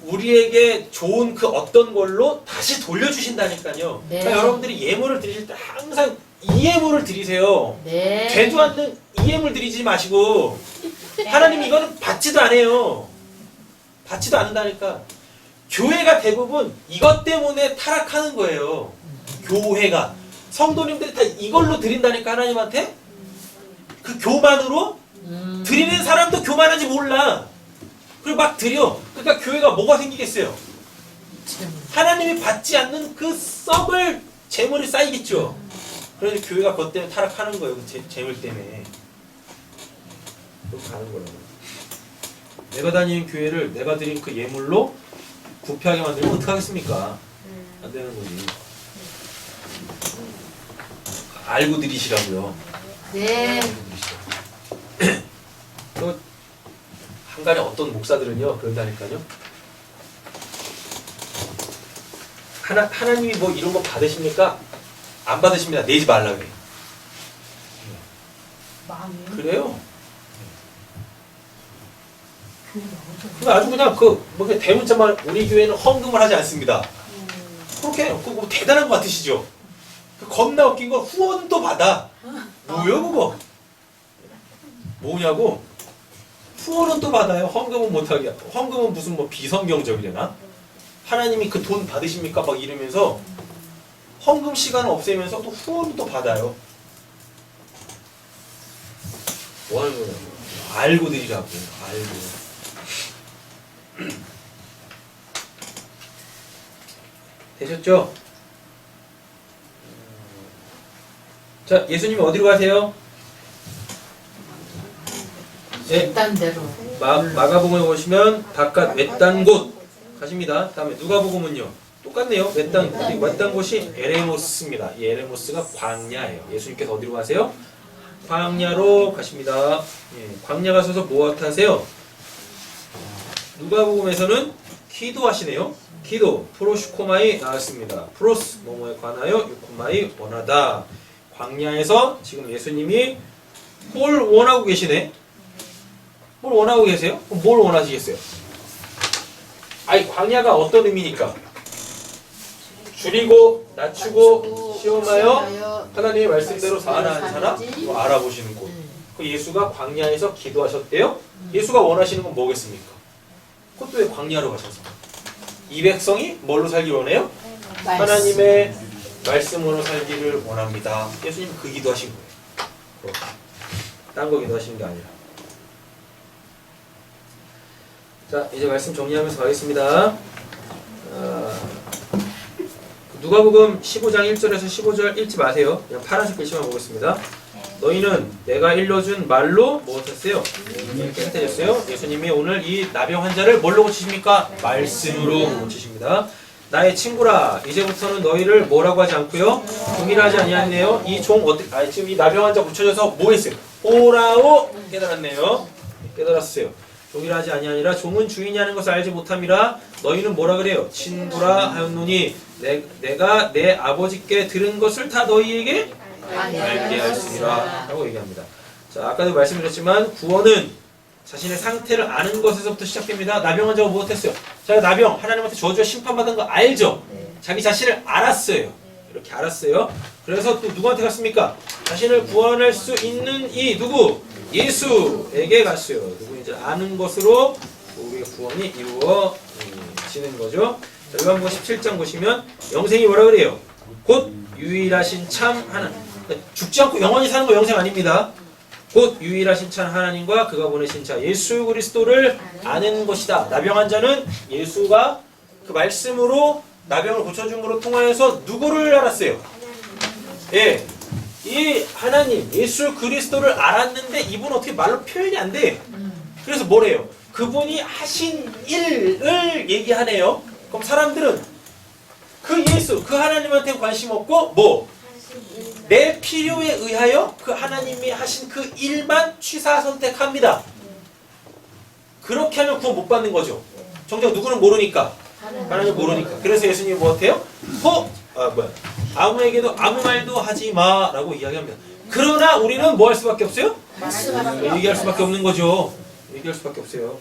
우리에게 좋은 그 어떤 걸로 다시 돌려주신다니까요. 네. 그러니까 여러분들이 예물을 드리실 때 항상 이 예물을 드리세요. 네. 되도 않는 이 예물 드리지 마시고 하나님 이거는 받지도 않아요. 받지도 않는다니까. 교회가 대부분 이것 때문에 타락하는 거예요. 교회가. 성도님들이 다 이걸로 드린다니까 하나님한테. 그 교만으로 드리는 사람도 교만한지 몰라. 그리고 막 드려. 그러니까 교회가 뭐가 생기겠어요? 하나님이 받지 않는 그 썩을 재물이 쌓이겠죠. 그래서 교회가 그것 때문에 타락하는 거예요. 그 재물 때문에. 그렇게 가는 거예요. 내가 다니는 교회를 내가 드린 그 예물로 부패하게 만들면 어떡하겠습니까? 안 되는 거지. 알고 드리시라고요. 네. 알고 드리시라고. 또 한간에 어떤 목사들은요 그런다니까요. 하나님이 뭐 이런 거 받으십니까? 안 받으십니다. 내지 말라 그래. 마음이. 그래요? 그 아주 그냥 뭐 대문자만 우리 교회는 헌금을 하지 않습니다. 그렇게 뭐 대단한 거 같으시죠? 그 겁나 웃긴 건 후원도 받아. 뭐요 그거? 뭐냐고? 후원은 또 받아요. 헌금은 못하게. 헌금은 무슨 뭐 비성경적이려나? 하나님이 그 돈 받으십니까? 막 이러면서 헌금 시간을 없애면서 또 후원은 또 받아요. 뭐 하는 거냐고. 알고 드리라고. 알고. 되셨죠? 자, 예수님 어디로 가세요? 네, 딴 데로. 마가복음에 보시면 바깥 외딴 곳 가십니다. 다음에 누가복음은요. 똑같네요. 외딴 곳이 에레모스입니다. 이 에레모스가 광야예요. 예수님께서 어디로 가세요? 광야로 가십니다. 예, 광야 가셔서 뭐 하세요? 누가복음에서는 기도하시네요. 기도, 프로슈코마이 나왔습니다. 프로스, 뭐뭐에 관하여 유코마이 원하다. 광야에서 지금 예수님이 뭘 원하고 계시네? 뭘 원하고 계세요? 그럼 뭘 원하시겠어요? 아니 광야가 어떤 의미니까? 줄이고 낮추고 시험하여 하나님의 말씀대로 사는 사람 뭐 알아보시는 곳. 그 예수가 광야에서 기도하셨대요. 예수가 원하시는 건 뭐겠습니까? 그것도 왜 광야로 가셔서? 이 백성이 뭘로 살기 원해요? 하나님의 말씀으로 살기를 원합니다. 예수님 그 기도하신 거예요. 딴 거 기도하시는 게 아니라. 자, 이제 말씀 정리하면서 가겠습니다. 누가복음 15장 1절에서 15절 읽지 마세요. 그냥 파란색 글씨만 보겠습니다. 너희는 내가 일러준 말로 무엇했어요? 깨끗해졌어요. 예수님이 오늘 이 나병 환자를 뭘로 고치십니까? 말씀으로 고치십니다. 나의 친구라, 이제부터는 너희를 뭐라고 하지 않고요, 종이라지 아니하네요. 이 종 지금 이 나병 환자 고쳐져서 뭐 했어요? 오라오 깨달았네요. 깨달았어요. 종이라지 아니하니라. 종은 주인이 하는 것을 알지 못함이라. 너희는 뭐라 그래요? 친구라 하였노니 내가 내 아버지께 들은 것을 다 너희에게 알게 하였으리라 라고 얘기합니다. 자, 아까도 말씀드렸지만 구원은 자신의 상태를 아는 것에서부터 시작됩니다. 나병 환자가 무엇했어요? 자기가 나병, 하나님한테 저주와 심판받은 거 알죠? 자기 자신을 알았어요. 이렇게 알았어요. 그래서 또 누구한테 갔습니까? 자신을 구원할 수 있는 이 누구? 예수에게 갔어요. 누구인지 아는 것으로 우리의 구원이 이루어지는 거죠. 자, 요한복음 17장 보시면 영생이 뭐라 그래요? 곧 유일하신 참 하나님. 죽지 않고 영원히 사는 거 영생 아닙니다. 곧 유일하신 참 하나님과 그가 보내신 자 예수 그리스도를 아는 것이다. 나병 환자는 예수가 그 말씀으로 나병을 고쳐준 것으로 통하여서 누구를 알았어요? 예, 이 하나님 예수 그리스도를 알았는데 이분은 어떻게 말로 표현이 안 돼. 그래서 뭐래요? 그분이 하신 일을 얘기하네요. 그럼 사람들은 그 예수, 그 하나님한테 관심 없고 뭐? 내 필요에 의하여 그 하나님이 하신 그 일만 취사 선택합니다. 그렇게 하면 구원 못 받는 거죠. 정작 누구는 모르니까. 하나님 모르니까. 그래서 예수님이 뭐어때요? 아무에게도 아무 말도 하지 마라고 이야기합니다. 그러나 우리는 뭐 할 수밖에 없어요? 얘기할 수밖에 없는 거죠. 얘기할 수밖에 없어요.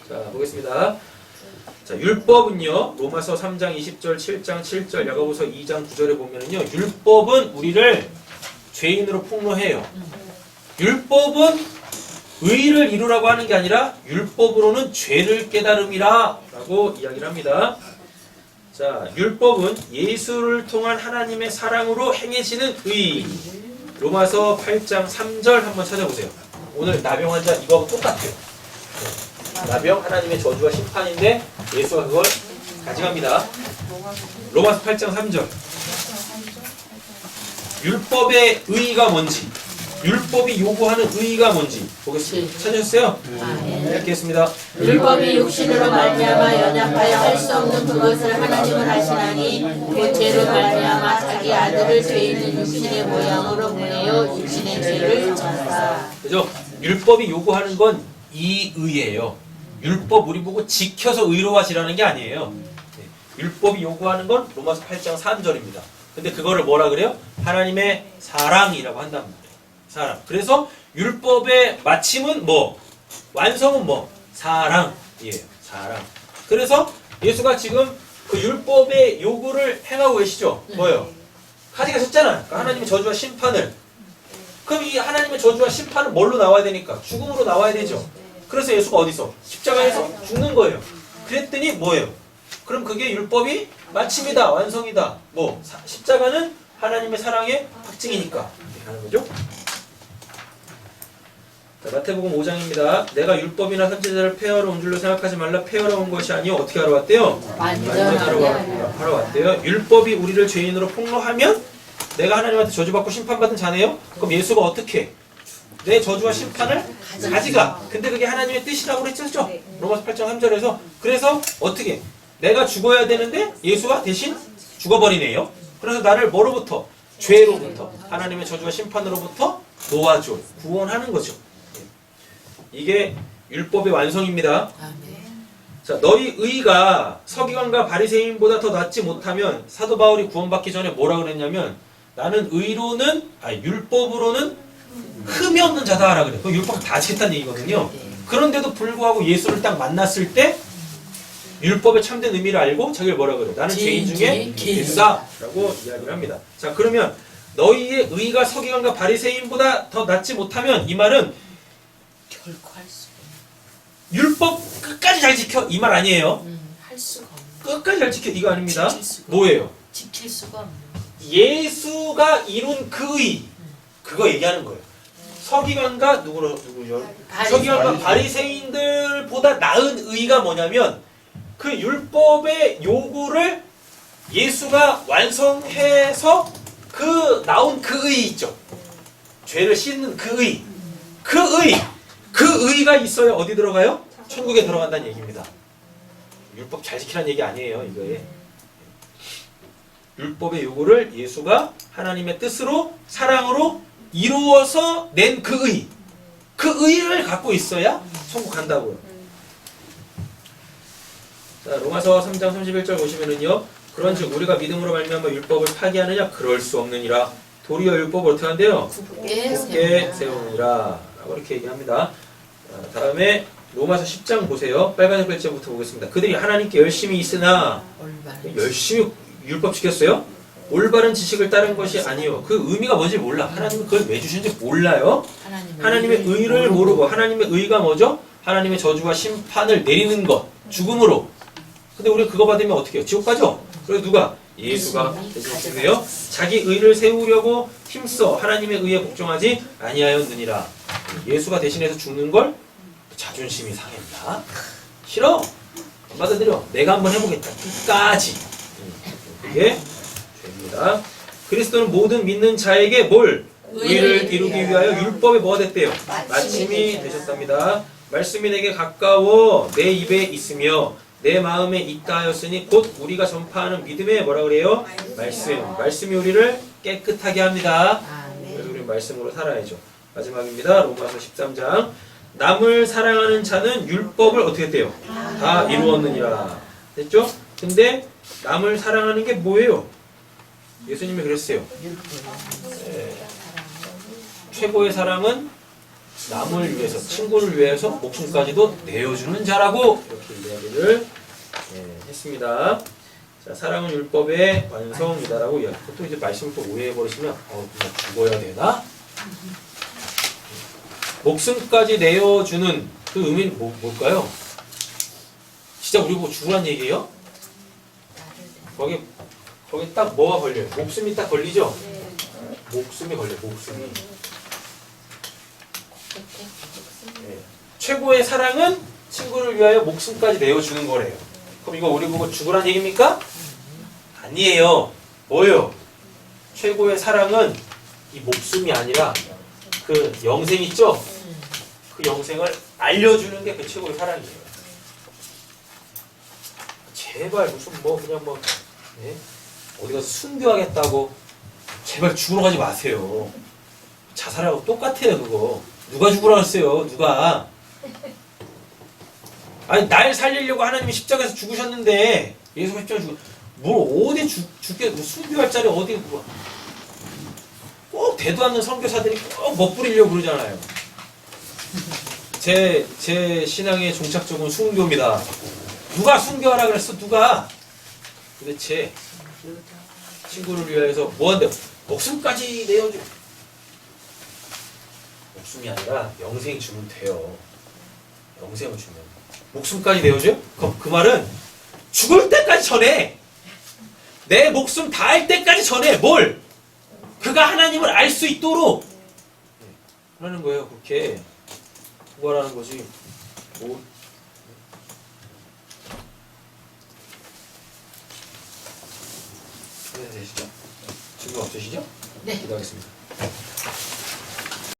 자, 보겠습니다. 자, 율법은요, 로마서 3장 20절, 7장 7절, 야고보서 2장 9절에 보면은요, 율법은 우리를 죄인으로 폭로해요. 율법은 의를 이루라고 하는 게 아니라 율법으로는 죄를 깨달음이라 라고 이야기를 합니다. 자, 율법은 예수를 통한 하나님의 사랑으로 행해지는 의. 로마서 8장 3절 한번 찾아보세요. 오늘 나병 환자 이거하고 똑같아요. 나병 하나님의 저주와 심판인데 예수가 그걸 가져갑니다. 로마서 8장 3절. 율법의 의의가 뭔지, 율법이 요구하는 의의가 뭔지 보겠습니다. 찾으셨어요? 읽겠습니다. 율법이 육신으로 말미암아 연약하여 할 수 없는 그것을 하나님은 하시나니 그 죄로 말미암아 자기 아들을 죄 있는 육신의 모양으로 보내어 육신의 죄를 졌다. 그죠? 율법이 요구하는 건 이 의예요. 율법 우리 보고 지켜서 의로워지라는 게 아니에요. 율법이 요구하는 건 로마서 8장 3절입니다. 근데 그거를 뭐라 그래요? 하나님의 사랑이라고 한단 말이에요. 사랑. 그래서 율법의 마침은 뭐? 완성은 뭐? 사랑이에요. 사랑. 그래서 예수가 지금 그 율법의 요구를 행하고 계시죠? 뭐예요? 가져가셨잖아. 그러니까 하나님의 저주와 심판을. 그럼 이 하나님의 저주와 심판은 뭘로 나와야 되니까? 죽음으로 나와야 되죠. 그래서 예수가 어디서? 십자가에서 죽는 거예요. 그랬더니 뭐예요? 그럼 그게 율법이 마침이다, 완성이다. 뭐? 십자가는 하나님의 사랑의 확증이니까. 이렇게 하는 거죠. 자, 마태복음 5장입니다. 내가 율법이나 선지자를 폐하러 온 줄로 생각하지 말라. 폐하러 온 것이 아니요 어떻게 하러 왔대요? 완전하러 왔대요. 율법이 우리를 죄인으로 폭로하면 내가 하나님한테 저주받고 심판받은 자네요? 그럼 예수가 어떻게 해? 내 저주와 심판을 가져가. 근데 그게 하나님의 뜻이라고 그랬죠? 로마서 8장 3절에서. 그래서 어떻게 해? 내가 죽어야 되는데 예수가 대신 죽어버리네요. 그래서 나를 뭐로부터? 죄로부터, 하나님의 저주와 심판으로부터 놓아줘, 구원하는 거죠. 이게 율법의 완성입니다. 자, 너희 의가 서기관과 바리새인보다 더 낫지 못하면 사도 바울이 구원받기 전에 뭐라 그랬냐면 나는 율법으로는 흠이 없는 자다 하라 그래. 그 율법 다 지켰다는 얘기거든요. 네. 그런데도 불구하고 예수를 딱 만났을 때 율법의 참된 의미를 알고 자기를 뭐라 그래? 나는 죄인 중에 개수다라고 이야기를 합니다. 자, 그러면 너희의 의가 서기관과 바리새인보다 더 낫지 못하면 이 말은 결코 할 수가 율법 끝까지 잘 지켜 이 말 아니에요. 할 수가 없는 끝까지 잘 지켜 이거 아닙니다. 지킬 수가 뭐예요? 지킬 수가 없는 예수가 이룬 그 의, 그거 얘기하는 거예요. 서기관과 누구죠? 서기관과 바리새인들보다 나은 의가 뭐냐면 그 율법의 요구를 예수가 완성해서 그 나온 그 의 있죠. 죄를 씻는 그 의, 그 의가 있어야 어디 들어가요? 천국에 들어간다는 얘기입니다. 율법 잘 지키라는 얘기 아니에요. 이거에 율법의 요구를 예수가 하나님의 뜻으로 사랑으로 이루어서 낸 그 의, 그 의를 갖고 있어야 천국 간다고요. 자, 로마서 3장 31절 보시면은요. 그런즉 우리가 믿음으로 말미암아 율법을 파기하느냐? 그럴 수 없느니라. 도리어 율법을 어떻게 한대요? 굳게 세우느니라 라고 이렇게 얘기합니다. 다음에 로마서 10장 보세요. 빨간 글자부터 보겠습니다. 그들이 하나님께 열심히 있으나 열심히 율법 지켰어요? 올바른 지식을 따른 것이 아니요. 그 의미가 뭔지 몰라. 하나님은 그걸 왜 주신지 몰라요. 하나님의 의를 모르고 하나님의 의가 뭐죠? 하나님의 저주와 심판을 내리는 것. 죽음으로. 근데 우리 그거 받으면 어떻게 해요? 지옥 가죠? 그래서 누가? 예수가 대신하시네요. 자기 의를 세우려고 힘써 하나님의 의에 복종하지 아니하였느니라. 예수가 대신해서 죽는 걸 자존심이 상한다. 싫어. 안 받아들여. 내가 한번 해보겠다. 끝까지. 그게 죄입니다. 그리스도는 모든 믿는 자에게 뭘? 의를 이루기 위하여 율법에 뭐가 됐대요? 마침이 되셨답니다. 말씀이 내게 가까워 내 입에 있으며 내 마음에 있다 하였으니 곧 우리가 전파하는 믿음의 뭐라 그래요? 말씀이 우리를 깨끗하게 합니다. 그래서 우리 말씀으로 살아야죠. 마지막입니다. 로마서 13장. 남을 사랑하는 자는 율법을 어떻게 했대요? 다 이루었느니라. 됐죠? 근데 남을 사랑하는 게 뭐예요? 예수님이 그랬어요. 최고의 사랑은 남을 위해서, 친구를 위해서 목숨까지도 내어주는 자라고 이렇게 이야기를 했습니다. 자, 사랑은 율법의 완성이다라고 이야기. 보통 이제 말씀을 또 오해해버리시면 그냥 죽어야 되나? 목숨까지 내어주는 그 의미는 뭘까요? 진짜 우리 보고 죽으란 얘기예요? 거기 딱 뭐가 걸려요? 목숨이 딱 걸리죠? 목숨이 걸려요. 목숨이. 최고의 사랑은 친구를 위하여 목숨까지 내어주는 거래요. 그럼 이거 우리 보고 죽으란 얘기입니까? 아니에요. 뭐예요? 최고의 사랑은 이 목숨이 아니라 그 영생 있죠? 그 영생을 알려주는 게 그 최고의 사랑이에요. 제발 무슨 그냥 어디 가서 순교하겠다고 제발 죽으러 가지 마세요. 자살하고 똑같아요 그거. 누가 죽으라 했어요? 누가? 아니 날 살리려고 하나님이 십자가에서 죽으셨는데 예수가 십자가에 뭘 어디 죽게 순교할 자리 어디 꼭 대도 않는 선교사들이 꼭 멋부리려고 그러잖아요. 제 신앙의 종착적은 순교입니다. 누가 순교하라 그랬어? 누가? 도대체 친구를 위해서 뭐한대요? 목숨까지 내어줘. 목숨이 아니라 영생 주면 돼요. 영생을 주면 목숨까지 내어줘요? 그럼 그 말은 죽을 때까지 전해. 내 목숨 다할 때까지 전해. 뭘? 그가 하나님을 알 수 있도록 하는 거예요. 그렇게 구하라는 거지. 되시죠? 질문 없으시죠? 네. 기도하겠습니다.